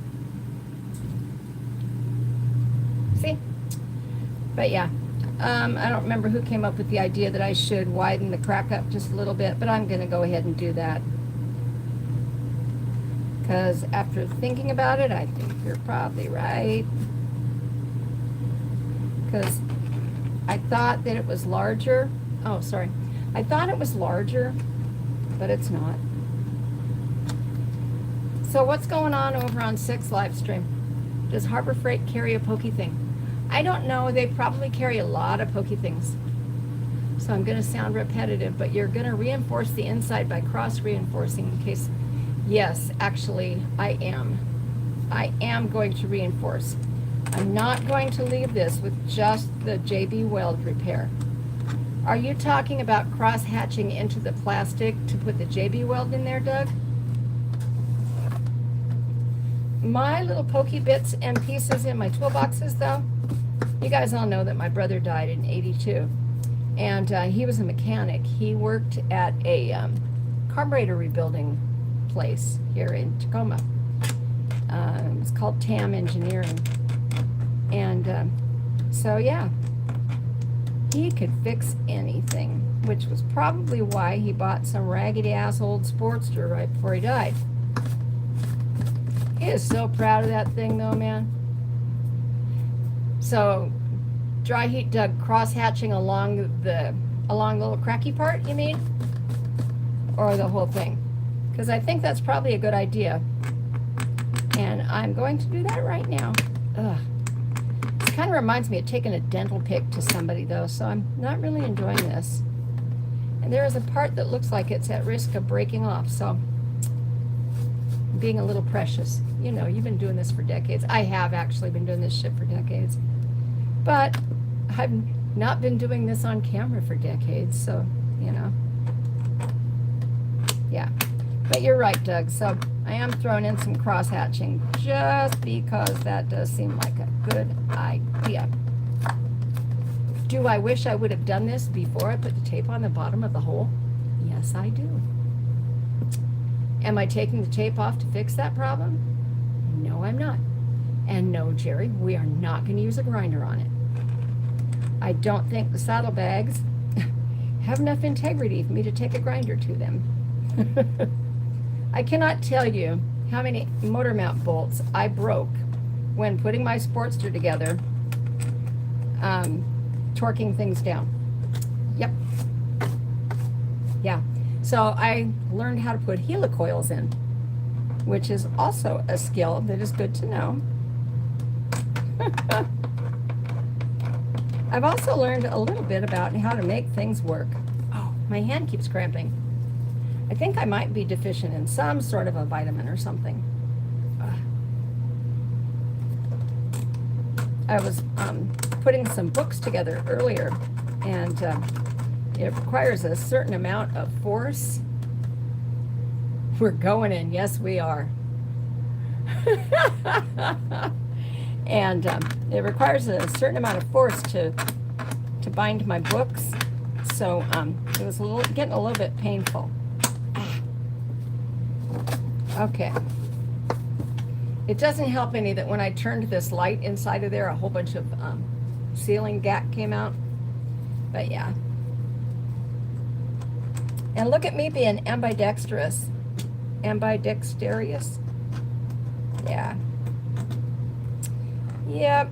See? But yeah, I don't remember who came up with the idea that I should widen the crack up just a little bit, but I'm going to go ahead and do that. Because after thinking about it, I think you're probably right. Because I thought that it was larger. Oh, sorry. I thought it was larger, but it's not. So what's going on over on 6 live stream? Does Harbor Freight carry a pokey thing? I don't know. They probably carry a lot of pokey things. So I'm going to sound repetitive, but you're going to reinforce the inside by cross-reinforcing in case... Yes, actually, I am. I am going to reinforce. I'm not going to leave this with just the JB Weld repair. Are you talking about cross-hatching into the plastic to put the JB Weld in there, Doug? My little pokey bits and pieces in my toolboxes, though, you guys all know that my brother died in '82, and he was a mechanic. He worked at a carburetor rebuilding place here in Tacoma. It was called TAM Engineering, and so yeah, he could fix anything, which was probably why he bought some raggedy-ass old Sportster right before he died. He is so proud of that thing, though, man. So, dry heat Doug cross-hatching along the little cracky part, you mean? Or the whole thing? Because I think that's probably a good idea. And I'm going to do that right now. Ugh. It kind of reminds me of taking a dental pick to somebody, though, so I'm not really enjoying this. And there is a part that looks like it's at risk of breaking off, so being a little precious. You know, you've been doing this for decades. I have actually been doing this shit for decades. But I've not been doing this on camera for decades, so, you know. Yeah. But you're right, Doug. So I am throwing in some cross-hatching just because that does seem like a good idea. Do I wish I would have done this before I put the tape on the bottom of the hole? Yes, I do. Am I taking the tape off to fix that problem? No, I'm not. And no, Jerry, we are not going to use a grinder on it. I don't think the saddlebags have enough integrity for me to take a grinder to them. I cannot tell you how many motor mount bolts I broke when putting my Sportster together, torquing things down. Yep. Yeah. So I learned how to put helicoils in, which is also a skill that is good to know. I've also learned a little bit about how to make things work. Oh, my hand keeps cramping. I think I might be deficient in some sort of a vitamin or something. I was putting some books together earlier, and it requires a certain amount of force. We're going in, yes we are. And it requires a certain amount of force to bind my books, so it was getting a little bit painful. Okay. It doesn't help any that when I turned this light inside of there, a whole bunch of ceiling gack came out. But yeah. And look at me being ambidextrous. Ambidextrous. Yeah. Yep.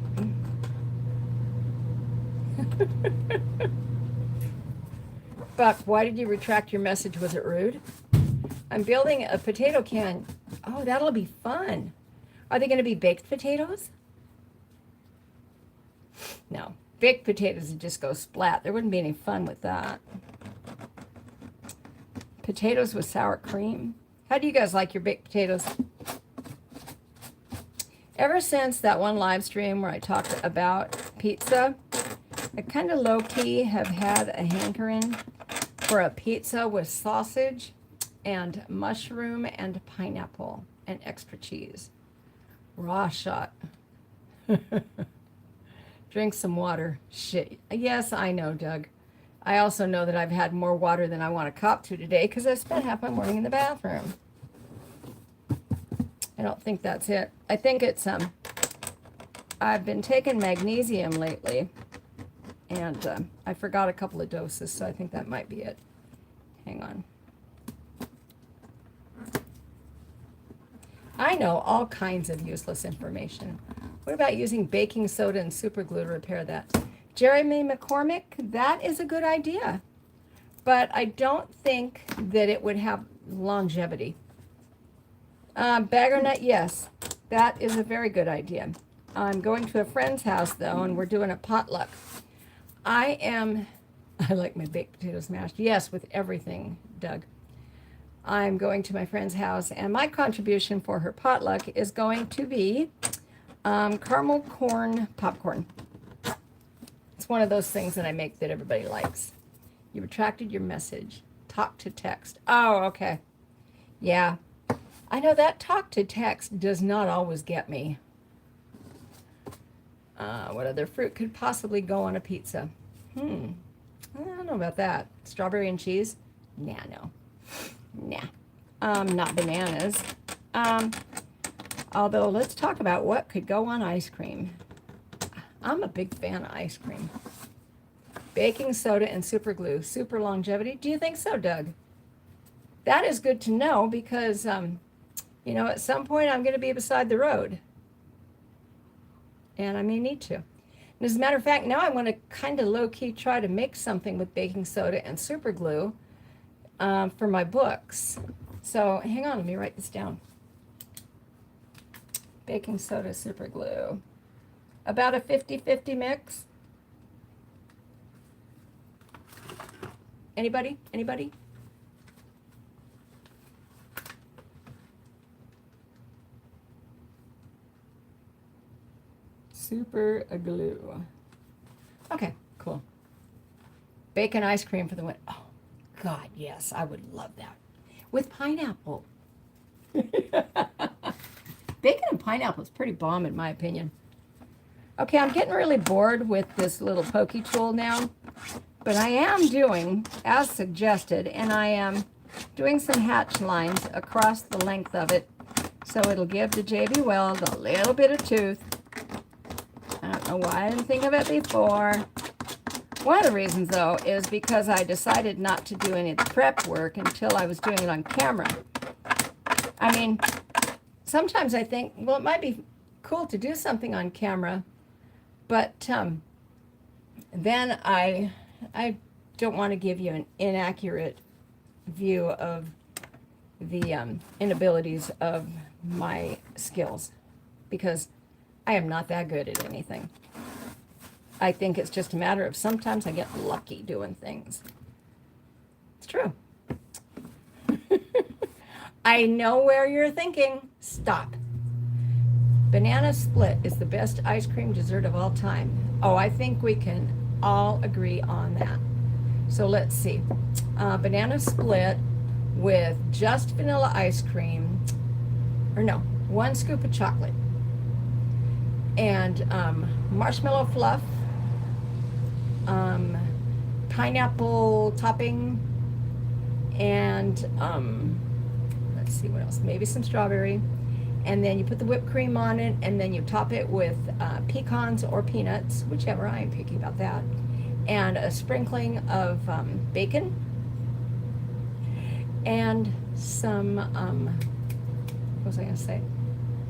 Buck, why did you retract your message? Was it rude? I'm building a potato can. Oh, that'll be fun. Are they going to be baked potatoes? No. Baked potatoes would just go splat. There wouldn't be any fun with that. Potatoes with sour cream. How do you guys like your baked potatoes? Ever since that one live stream where I talked about pizza, I kind of low-key have had a hankering for a pizza with sausage and mushroom and pineapple and extra cheese. Raw shot. Drink some water. Shit. Yes, I know, Doug. I also know that I've had more water than I want to cop to today because I spent half my morning in the bathroom. I don't think that's it. I think it's I've been taking magnesium lately, And I forgot a couple of doses, so I think that might be it. Hang on. I know all kinds of useless information. What about using baking soda and super glue to repair that? Jeremy McCormick, that is a good idea. But I don't think that it would have longevity. Bagger nut, yes. That is a very good idea. I'm going to a friend's house, though, and we're doing a potluck. I like my baked potatoes mashed. Yes, with everything, Doug. I'm going to my friend's house, and my contribution for her potluck is going to be caramel corn popcorn. It's one of those things that I make that everybody likes. You retracted your message. Talk to text. Oh, okay. Yeah. I know that talk to text does not always get me. What other fruit could possibly go on a pizza? I don't know about that. Strawberry and cheese? Nah, no. Nah. Not bananas. Although, let's talk about what could go on ice cream. I'm a big fan of ice cream. Baking soda and super glue. Super longevity? Do you think so, Doug? That is good to know because, you know, at some point I'm going to be beside the road. And I may need to. And as a matter of fact, now I want to kind of low-key try to make something with baking soda and super glue for my books. So hang on, let me write this down. Baking soda, super glue. About a 50-50 mix. Anybody? Anybody? Super glue. Okay, cool. Bacon ice cream for the winter. Oh, God, yes, I would love that. With pineapple. Bacon and pineapple is pretty bomb in my opinion. Okay, I'm getting really bored with this little pokey tool now, but I am doing, as suggested, and I am doing some hatch lines across the length of it, so it'll give the JB Weld a little bit of tooth. I don't know why I didn't think of it before. One of the reasons, though, is because I decided not to do any of the prep work until I was doing it on camera. I mean, sometimes I think, well, it might be cool to do something on camera, but then I don't want to give you an inaccurate view of the inabilities of my skills, because I am not that good at anything. I think it's just a matter of sometimes I get lucky doing things. It's true. I know where you're thinking. Stop. Banana split is the best ice cream dessert of all time. Oh, I think we can all agree on that. So let's see. Banana split with just vanilla ice cream, or no, 1 scoop of chocolate, and marshmallow fluff, pineapple topping, and let's see what else, maybe some strawberry, and then you put the whipped cream on it, and then you top it with pecans or peanuts, whichever. I am picky about that, and a sprinkling of bacon, and some what was I gonna say,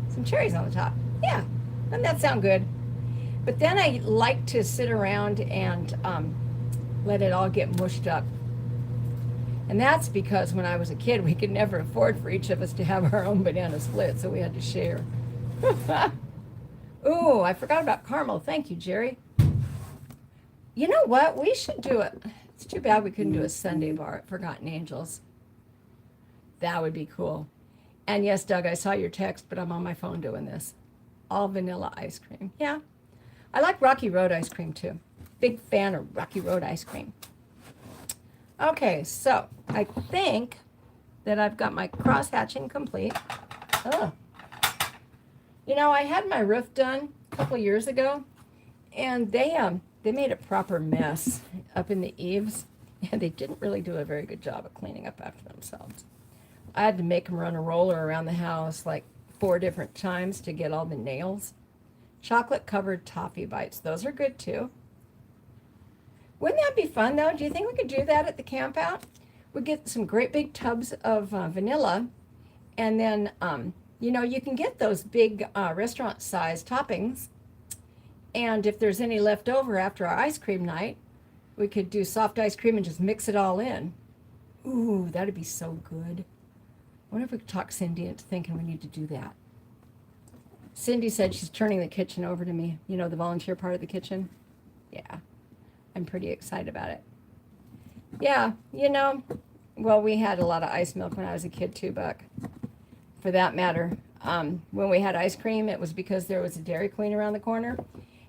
some cherries on the top. Yeah, doesn't that sound good? But then I like to sit around and let it all get mushed up. And that's because when I was a kid, we could never afford for each of us to have our own banana split, so we had to share. Ooh, I forgot about caramel. Thank you, Jerry. You know what? We should do it. It's too bad we couldn't do a Sunday bar at Forgotten Angels. That would be cool. And yes, Doug, I saw your text, but I'm on my phone doing this. All vanilla ice cream. Yeah. I like Rocky Road ice cream too. Big fan of Rocky Road ice cream. Okay, so I think that I've got my cross hatching complete. Oh. You know, I had my roof done a couple of years ago, and they made a proper mess up in the eaves, and they didn't really do a very good job of cleaning up after themselves. I had to make them run a roller around the house like 4 different times to get all the nails. Chocolate covered toffee bites, those are good too. Wouldn't that be fun, though? Do you think we could do that at the camp out? We'd get some great big tubs of vanilla, and then, you know, you can get those big restaurant-sized toppings, and if there's any left over after our ice cream night, we could do soft ice cream and just mix it all in. Ooh, that'd be so good. I wonder if we could talk Cindy into thinking we need to do that. Cindy said she's turning the kitchen over to me. You know, the volunteer part of the kitchen? Yeah, I'm pretty excited about it. Yeah, you know, well, we had a lot of ice milk when I was a kid too, Buck. For that matter, when we had ice cream, it was because there was a Dairy Queen around the corner,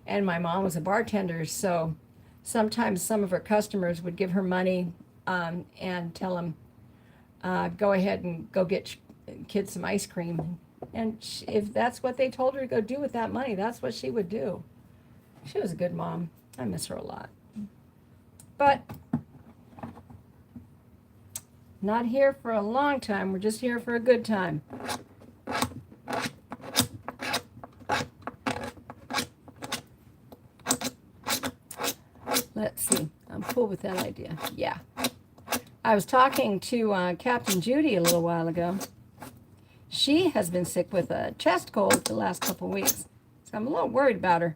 and my mom was a bartender, so sometimes some of her customers would give her money and tell them, go ahead and go get kids some ice cream. And if that's what they told her to go do with that money, that's what she would do. She was a good mom. I miss her a lot. But not here for a long time. We're just here for a good time. Let's see. I'm cool with that idea. Yeah. I was talking to Captain Judy a little while ago. She has been sick with a chest cold the last couple of weeks, so I'm a little worried about her.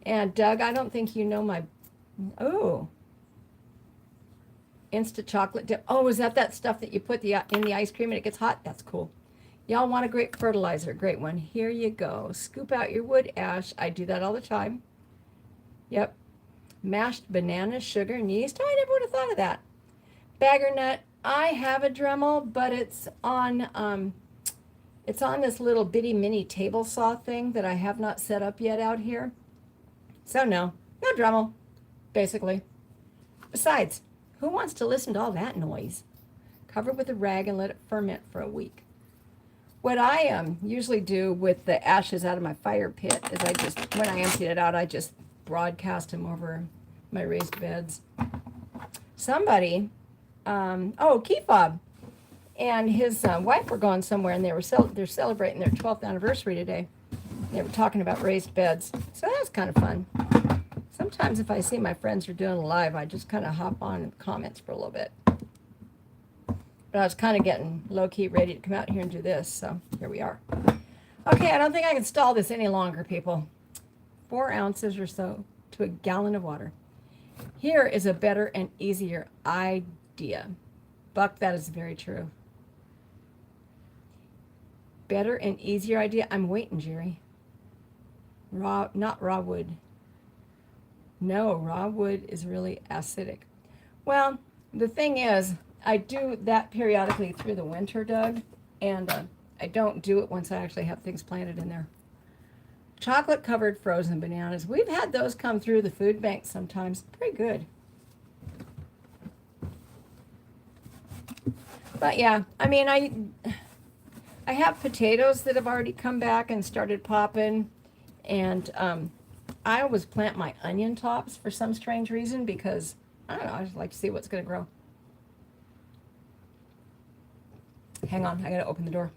And Doug, I don't think you know my, instant chocolate dip. Oh, is that stuff that you put in the ice cream and it gets hot? That's cool. Y'all want a great fertilizer? Great one. Here you go. Scoop out your wood ash. I do that all the time. Yep. Mashed banana, sugar, and yeast. Oh, I never would have thought of that. Bagger nut. I have a Dremel, but it's on this little bitty mini table saw thing that I have not set up yet out here. So no Dremel, basically. Besides, who wants to listen to all that noise? Cover it with a rag and let it ferment for a week. What I usually do with the ashes out of my fire pit is when I emptied it out, I just broadcast them over my raised beds. Somebody, Key Fob and his wife were going somewhere, and they're celebrating their 12th anniversary today. They were talking about raised beds, so that was kind of fun. Sometimes if I see my friends are doing live, I just kind of hop on in the comments for a little bit. But I was kind of getting low-key ready to come out here and do this, so here we are. Okay, I don't think I can stall this any longer, people. 4 ounces or so to a gallon of water. Here is a better and easier idea. Buck, that is very true. Better and easier idea. I'm waiting, Jerry. Not raw wood. No, raw wood is really acidic. Well, the thing is, I do that periodically through the winter, Doug, and I don't do it once I actually have things planted in there. Chocolate-covered frozen bananas. We've had those come through the food bank sometimes. Pretty good. But yeah, I mean, I have potatoes that have already come back and started popping, and I always plant my onion tops for some strange reason because, I don't know, I just like to see what's going to grow. Hang on, I got to open the door.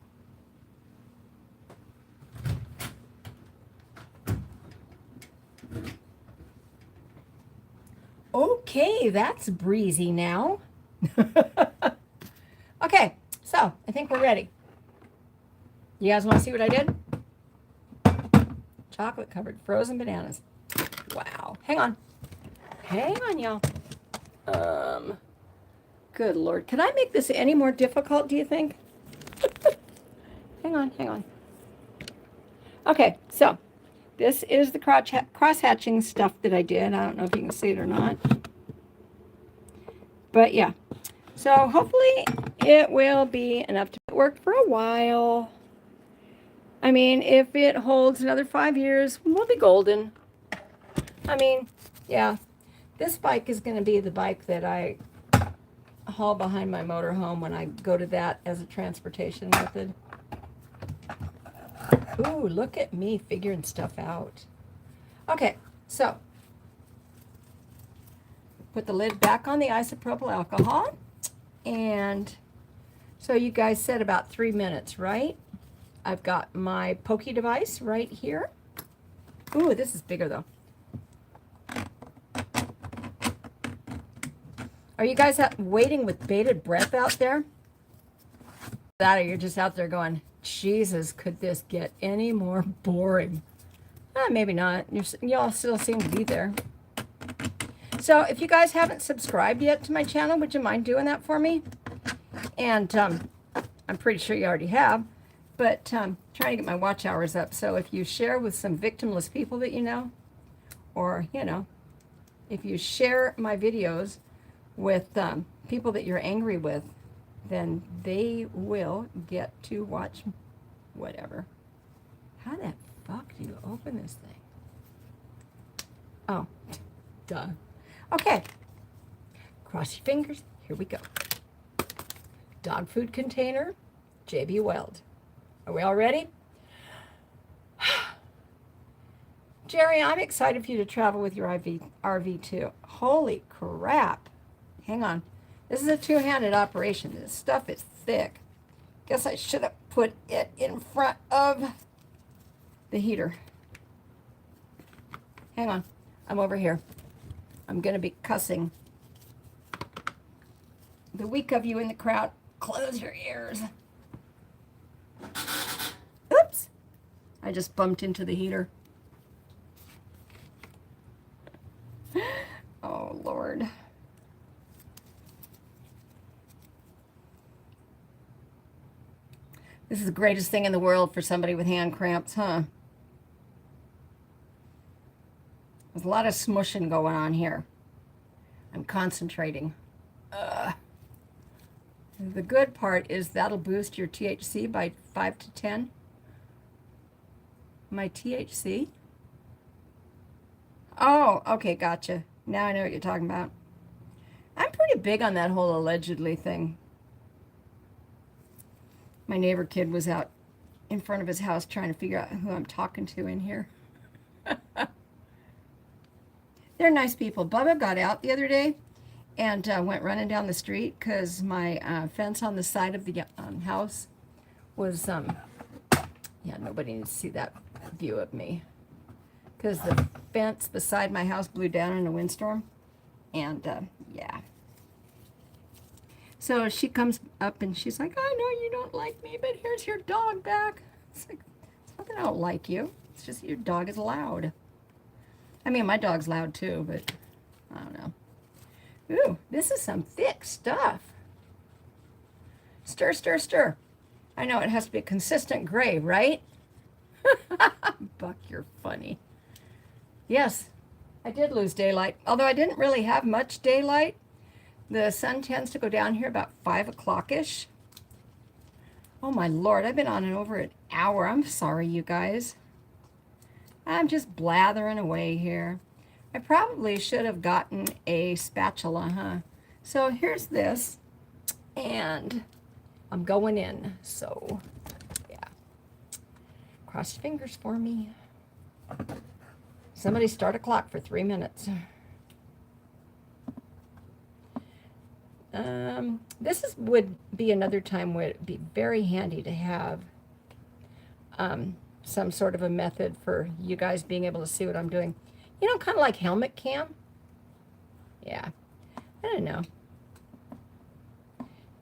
Okay, that's breezy now. Okay, so I think we're ready. You guys want to see what I did? Chocolate covered frozen bananas. Wow. Hang on, y'all. Good Lord. Could I make this any more difficult, do you think? Hang on. Okay, so this is the cross-hatching stuff that I did. I don't know if you can see it or not. But yeah. So hopefully it will be enough to work for a while. I mean, if it holds another 5 years, we'll be golden. I mean, yeah. This bike is going to be the bike that I haul behind my motorhome when I go to that as a transportation method. Ooh, look at me figuring stuff out. Okay, so put the lid back on the isopropyl alcohol. And so you guys said about 3 minutes, right? I've got my pokey device right here. Ooh, this is bigger though. Are you guys waiting with bated breath out there? That, or you're just out there going, Jesus, could this get any more boring? Maybe not. Y'all still seem to be there. So if you guys haven't subscribed yet to my channel, would you mind doing that for me? And I'm pretty sure you already have, but trying to get my watch hours up. So if you share with some victimless people that you know, or, you know, if you share my videos with people that you're angry with, then they will get to watch whatever. How the fuck do you open this thing? Oh, duh. Okay. Cross your fingers. Here we go. Dog food container, JB Weld. Are we all ready? Jerry, I'm excited for you to travel with your RV too. Holy crap. Hang on. This is a two-handed operation. This stuff is thick. Guess I should have put it in front of the heater. Hang on. I'm over here. I'm going to be cussing. The weak of you in the crowd, close your ears. Oops. I just bumped into the heater. Oh, Lord. This is the greatest thing in the world for somebody with hand cramps, huh? There's a lot of smushing going on here. I'm concentrating. The good part is that'll boost your THC by 5 to 10. My THC? Oh, okay, gotcha. Now I know what you're talking about. I'm pretty big on that whole allegedly thing. My neighbor kid was out in front of his house trying to figure out who I'm talking to in here. They're nice people. Bubba got out the other day and went running down the street because my fence on the side of the house was, yeah, nobody needs to see that view of me. Because the fence beside my house blew down in a windstorm. And, yeah. So she comes up and she's like, I know you don't like me, but here's your dog back. It's like, it's not that I don't like you. It's just your dog is loud. I mean, my dog's loud too, but I don't know. Ooh, this is some thick stuff. Stir, stir, stir. I know it has to be a consistent gray, right? Buck, you're funny. Yes, I did lose daylight, although I didn't really have much daylight. The sun tends to go down here about 5 o'clock-ish. Oh my Lord, I've been on and over an hour. I'm sorry, you guys. I'm just blathering away here. I probably should have gotten a spatula, huh? So here's this, and I'm going in, so yeah. Cross your fingers for me. Somebody start a clock for 3 minutes. This would be another time where it'd be very handy to have some sort of a method for you guys being able to see what I'm doing. You know, kind of like helmet cam. Yeah, I don't know.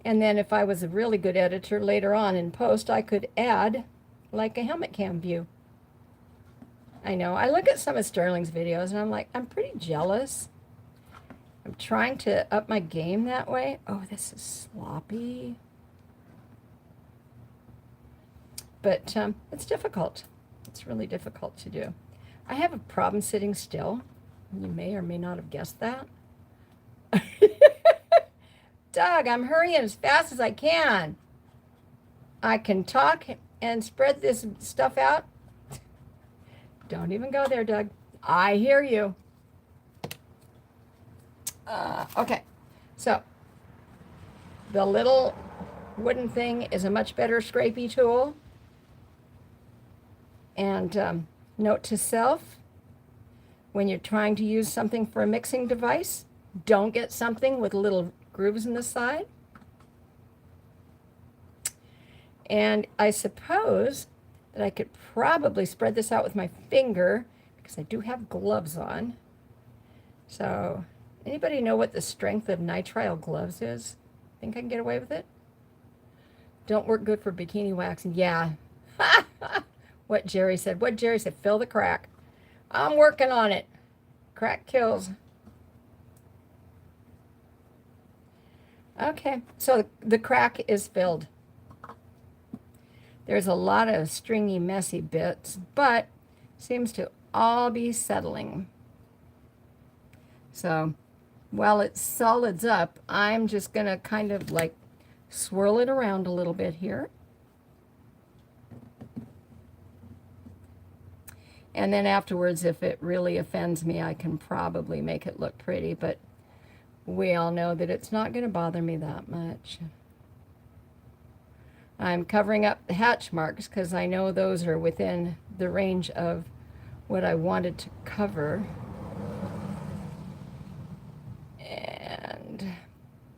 And then if I was a really good editor later on in post, I could add like a helmet cam view. I know, I look at some of Sterling's videos and I'm like, I'm pretty jealous. I'm trying to up my game that way. Oh, this is sloppy. But it's difficult. It's really difficult to do. I have a problem sitting still. You may or may not have guessed that. Doug, I'm hurrying as fast as I can. I can talk and spread this stuff out. Don't even go there, Doug. I hear you. Okay, so the little wooden thing is a much better scrapey tool. And note to self, when you're trying to use something for a mixing device, don't get something with little grooves in the side. And I suppose that I could probably spread this out with my finger because I do have gloves on. So Anybody know what the strength of nitrile gloves is? Think I can get away with it? Don't work good for bikini waxing. Yeah. What Jerry said. What Jerry said. Fill the crack. I'm working on it. Crack kills. Okay. So the crack is filled. There's a lot of stringy, messy bits, but seems to all be settling. So while it solids up, I'm just going to kind of like swirl it around a little bit here. And then afterwards, if it really offends me, I can probably make it look pretty, but we all know that it's not going to bother me that much. I'm covering up the hatch marks because I know those are within the range of what I wanted to cover. And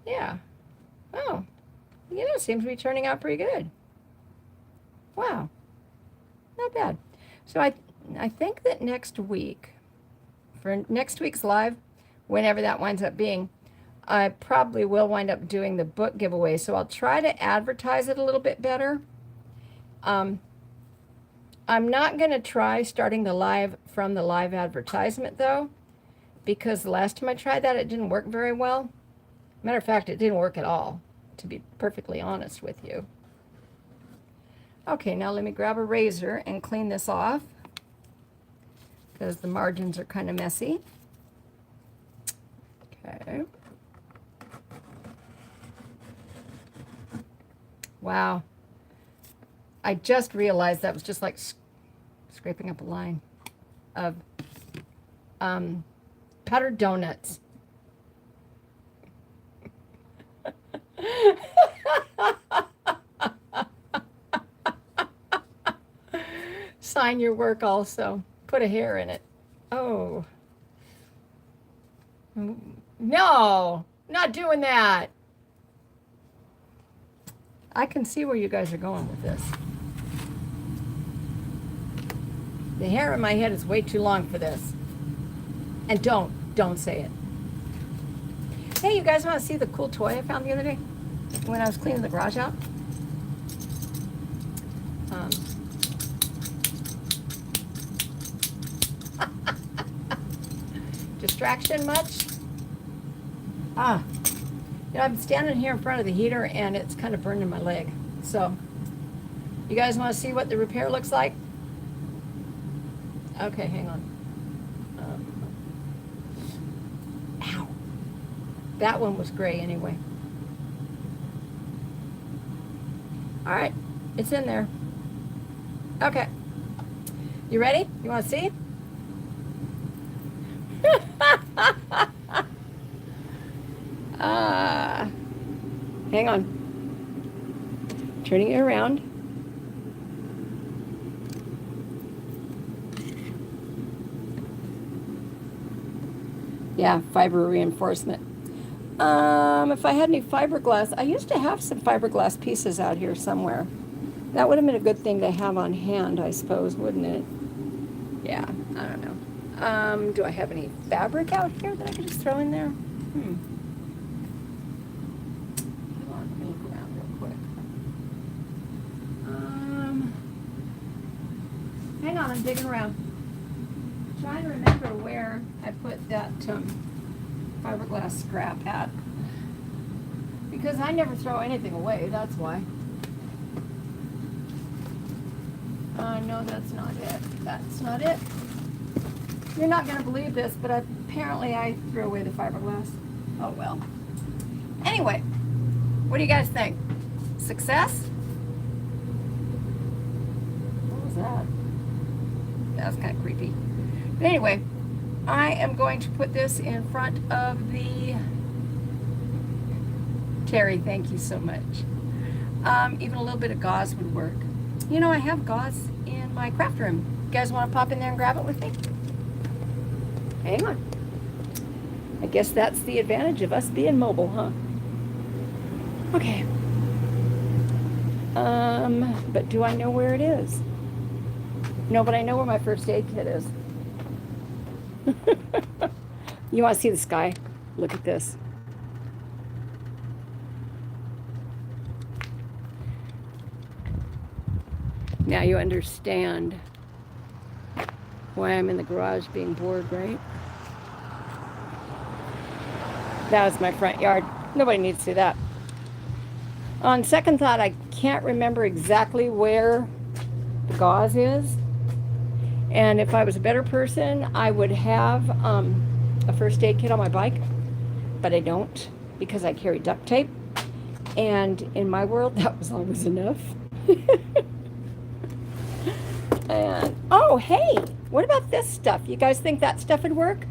yeah. Oh, you know, it seems to be turning out pretty good. Wow. Not bad. So I think that next week, for next week's live, whenever that winds up being, I probably will wind up doing the book giveaway. So I'll try to advertise it a little bit better. I'm not going to try starting the live from the live advertisement, though, because the last time I tried that, it didn't work very well. Matter of fact, it didn't work at all, to be perfectly honest with you. Okay, now let me grab a razor and clean this off, because the margins are kind of messy. Okay. Wow. I just realized that was just like scraping up a line of powdered donuts. Sign your work also. Put a hair in it. Oh. No, not doing that. I can see where you guys are going with this. The hair in my head is way too long for this. And don't say it. Hey, you guys want to see the cool toy I found the other day when I was cleaning the garage out? Distraction much? You know, I'm standing here in front of the heater and it's kind of burning my leg. So, you guys want to see what the repair looks like? Okay, hang on. Ow. That one was gray anyway. All right, it's in there. Okay. You ready? You want to see? Hang on. Turning it around. Yeah, fiber reinforcement. If I had any fiberglass, I used to have some fiberglass pieces out here somewhere. That would have been a good thing to have on hand, I suppose, wouldn't it? Yeah, I don't know. Do I have any fabric out here that I could just throw in there? Hold on, let me look around real quick. Hang on, I'm digging around. I'm trying to remember where I put that fiberglass scrap at. Because I never throw anything away, that's why. No, that's not it. That's not it. You're not going to believe this, but apparently I threw away the fiberglass. Oh well. Anyway, what do you guys think? Success? What was that? That was kind of creepy. But anyway, I am going to put this in front of the... Terry, thank you so much. Even a little bit of gauze would work. You know, I have gauze in my craft room. You guys want to pop in there and grab it with me? Hang on. I guess that's the advantage of us being mobile, huh? Okay. But do I know where it is? No, but I know where my first aid kit is. You want to see the sky? Look at this. Now you understand why I'm in the garage being bored, right? That was my front yard. Nobody needs to see that. On second thought, I can't remember exactly where the gauze is. And if I was a better person, I would have a first aid kit on my bike. But I don't, because I carry duct tape. And in my world, that was always enough. And, oh, hey, what about this stuff? You guys think that stuff would work?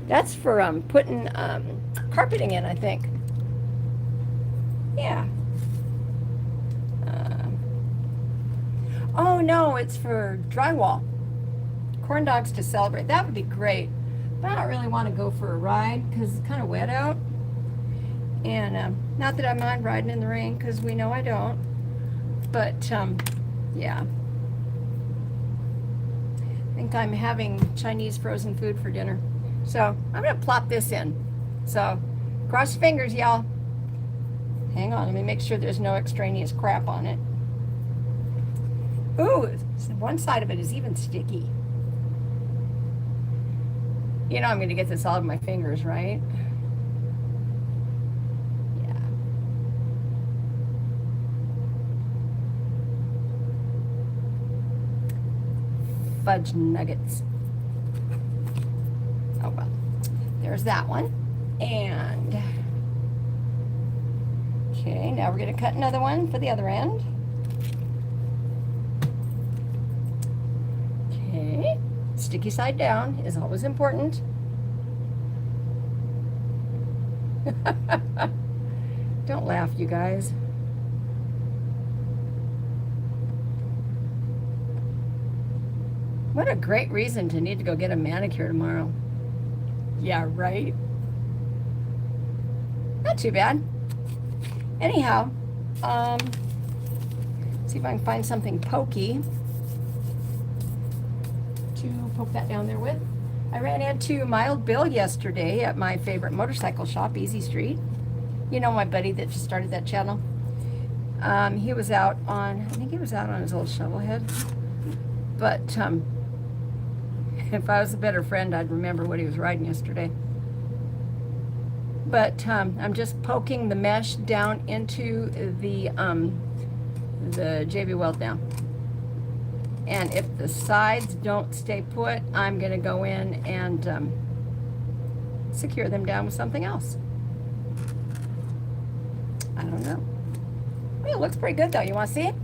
That's for putting carpeting in, I think. Yeah. Oh, no, it's for drywall. Corn dogs to celebrate. That would be great. But I don't really want to go for a ride because it's kind of wet out. And not that I mind riding in the rain because we know I don't. But, yeah. I think I'm having Chinese frozen food for dinner. So I'm going to plop this in. So cross your fingers, y'all. Hang on, let me make sure there's no extraneous crap on it. Ooh, one side of it is even sticky. You know I'm going to get this all over my fingers, right? Yeah. Fudge nuggets. Oh well. There's that one. And okay, now we're going to cut another one for the other end. Okay, sticky side down is always important. Don't laugh, you guys. What a great reason to need to go get a manicure tomorrow. Yeah, right? Not too bad. Anyhow, see if I can find something pokey to poke that down there with. I ran into Mild Bill yesterday at my favorite motorcycle shop, Easy Street. You know my buddy that just started that channel. He was out on, I think he was out on his old shovel head. But if I was a better friend, I'd remember what he was riding yesterday. But I'm just poking the mesh down into the JB Weld now. And if the sides don't stay put, I'm going to go in and secure them down with something else. I don't know. Well, it looks pretty good though. You want to see it?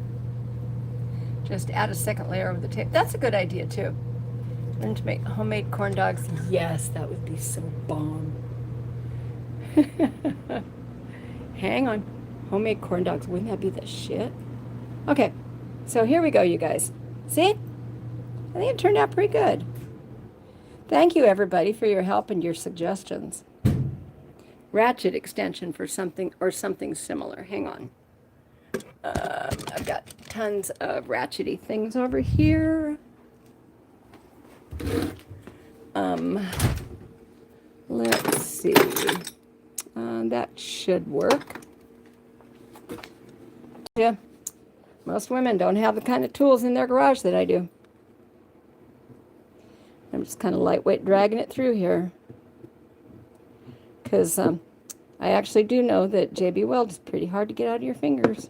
Just add a second layer of the tape. That's a good idea too. Learn to make homemade corn dogs. Yes, that would be so bomb. Hang on. Homemade corn dogs. Wouldn't that be the shit? Okay. So here we go, you guys. See? I think it turned out pretty good. Thank you, everybody, for your help and your suggestions. Ratchet extension for something or something similar. Hang on. I've got tons of ratchety things over here. Let's see. That should work. Yeah. Most women don't have the kind of tools in their garage that I do. I'm just kind of lightweight dragging it through here. Because I actually do know that JB Weld is pretty hard to get out of your fingers.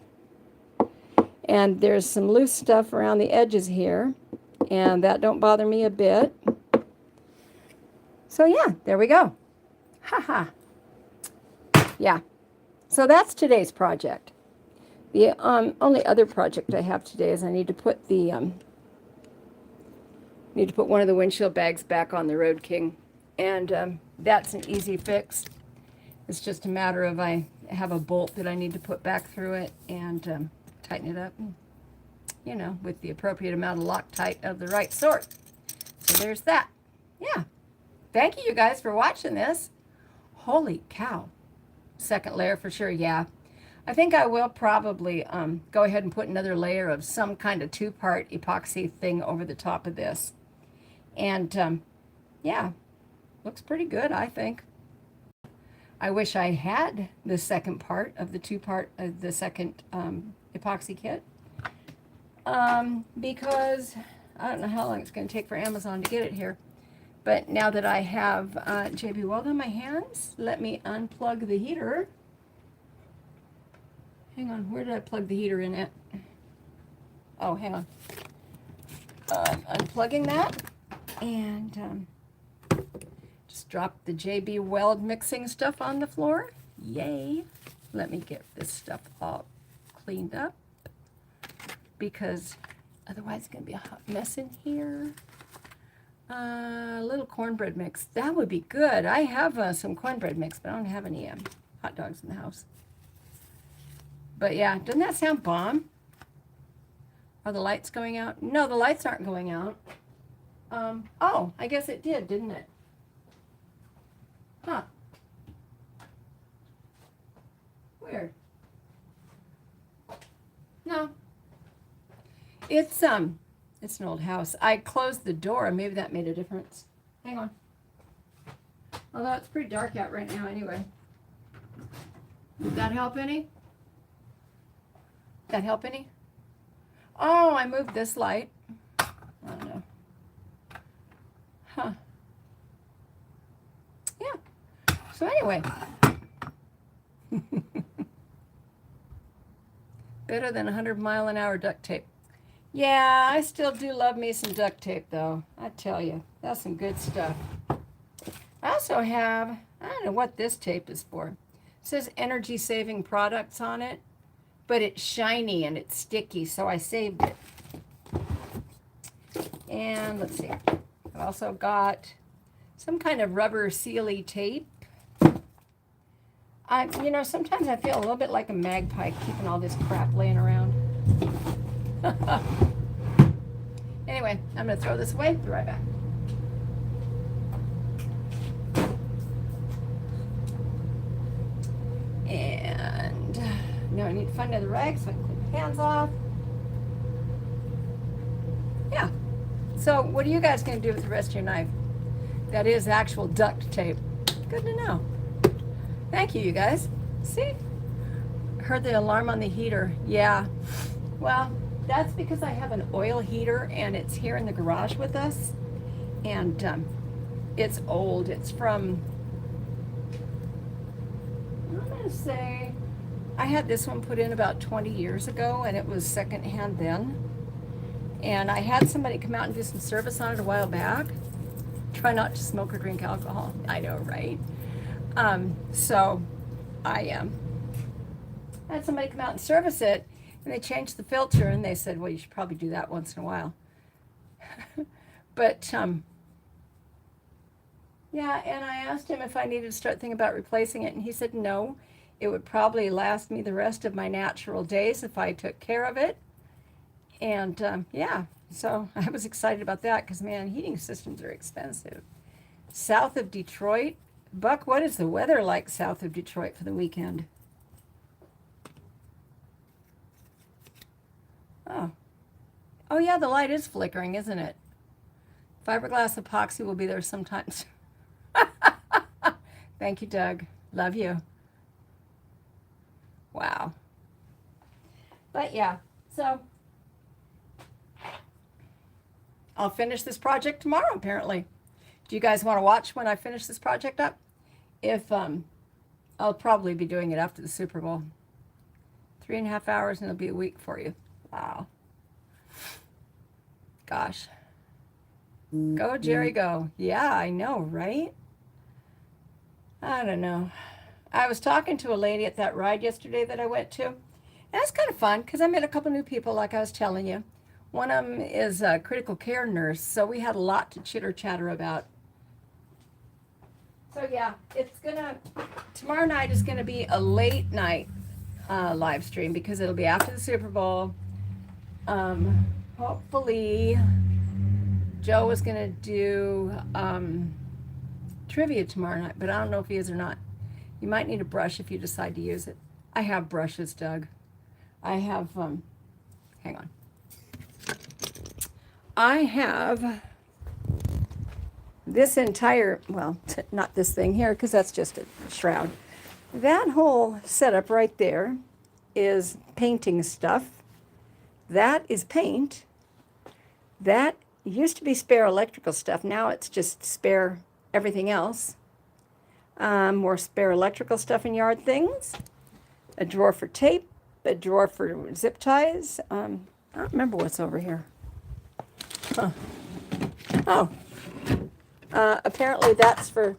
And there's some loose stuff around the edges here. And that don't bother me a bit. So yeah, there we go. Haha. Yeah. So that's today's project. The only other project I have today is I need to put the one of the windshield bags back on the Road King, and that's an easy fix. It's just a matter of I have a bolt that I need to put back through it and tighten it up, you know, with the appropriate amount of Loctite of the right sort. So there's that. Yeah. Thank you guys for watching this. Holy cow. Second layer for sure, yeah. I think I will probably go ahead and put another layer of some kind of two-part epoxy thing over the top of this. And, yeah, Looks pretty good, I think. I wish I had the second part of the two-part of the second epoxy kit, because I don't know how long it's going to take for Amazon to get it here. But now that I have JB Weld on my hands, let me unplug the heater. Hang on, where did I plug the heater in at? Oh, hang on. Unplugging that, and just drop the JB Weld mixing stuff on the floor. Yay! Let me get this stuff all cleaned up, because otherwise it's going to be a hot mess in here. A little cornbread mix. That would be good. I have some cornbread mix, but I don't have any hot dogs in the house. But yeah, doesn't that sound bomb? Are the lights going out? No, the lights aren't going out. Oh, I guess it did, didn't it? Huh. Weird. No. It's an old house. I closed the door, and maybe that made a difference. Hang on. Although it's pretty dark out right now anyway. Did that help any? That help any? Oh, I moved this light. I don't know. Huh. Yeah. So anyway. Better than 100-mile-an-hour duct tape. Yeah, I still do love me some duct tape, though. I tell you, that's some good stuff. I also have, I don't know what this tape is for. It says energy-saving products on it, but it's shiny and it's sticky, so I saved it. And let's see, I've also got some kind of rubber sealy tape. You know, sometimes I feel a little bit like a magpie keeping all this crap laying around. Anyway, I'm going to throw this away. Be right back. And now I need to find another rag so I can clean my hands off. Yeah. So what are you guys going to do with the rest of your knife? That is actual duct tape. Good to know. Thank you guys. See? Heard the alarm on the heater. Yeah. Well, that's because I have an oil heater and it's here in the garage with us. And it's old. It's from, I'm going to say, I had this one put in about 20 years ago, and it was secondhand then. And I had somebody come out and do some service on it a while back. Try not to smoke or drink alcohol. I know, right? So I had somebody come out and service it, and they changed the filter, and they said, well, you should probably do that once in a while. But yeah, and I asked him if I needed to start thinking about replacing it, and he said no, it would probably last me the rest of my natural days if I took care of it. And yeah, so I was excited about that, because man, heating systems are expensive. South of Detroit. Buck, what is the weather like south of Detroit for the weekend? Oh. Oh yeah, the light is flickering, isn't it? Fiberglass epoxy will be there sometimes. Thank you, Doug. Love you. Wow. But yeah, so I'll finish this project tomorrow, apparently. Do you guys want to watch when I finish this project up? If I'll probably be doing it after the Super Bowl. 3.5 hours and it'll be a week for you. Wow. Gosh. Go, Jerry, go. Yeah, I know, right? I don't know. I was talking to a lady at that ride yesterday that I went to. And that's kind of fun, because I met a couple new people, like I was telling you. One of them is a critical care nurse, so we had a lot to chitter-chatter about. So yeah, it's gonna, tomorrow night is gonna be a late night live stream, because it'll be after the Super Bowl. Hopefully, Joe is gonna do trivia tomorrow night, but I don't know if he is or not. You might need a brush if you decide to use it. I have brushes, Doug. I have, hang on. I have this entire, well, not this thing here, because that's just a shroud. That whole setup right there is painting stuff. That is paint. That used to be spare electrical stuff. Now it's just spare everything else. More spare electrical stuff and yard things. A drawer for tape. A drawer for zip ties. I don't remember what's over here. Huh. Oh. Apparently that's for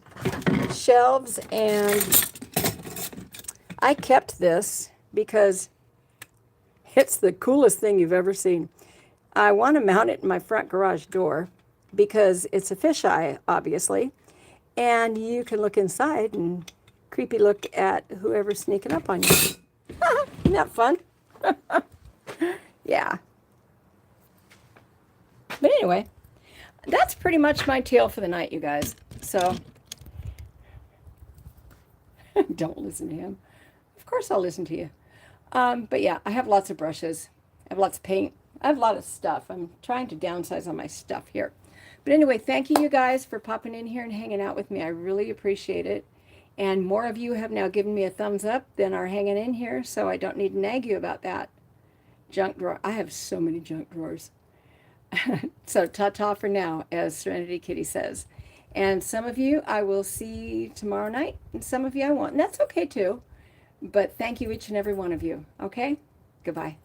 shelves, and I kept this because it's the coolest thing you've ever seen. I want to mount it in my front garage door because it's a fisheye, obviously, and you can look inside and creepy look at whoever's sneaking up on you. Isn't that fun? Yeah. But anyway, that's pretty much my tale for the night, you guys. So, don't listen to him. Of course I'll listen to you. But yeah, I have lots of brushes. I have lots of paint. I have a lot of stuff. I'm trying to downsize on my stuff here. But anyway, thank you guys for popping in here and hanging out with me. I really appreciate it. And more of you have now given me a thumbs up than are hanging in here, so I don't need to nag you about that. Junk drawer. I have so many junk drawers. So ta-ta for now, as Serenity Kitty says. And some of you I will see tomorrow night, and some of you I won't. And that's okay too. But thank you, each and every one of you. Okay? Goodbye.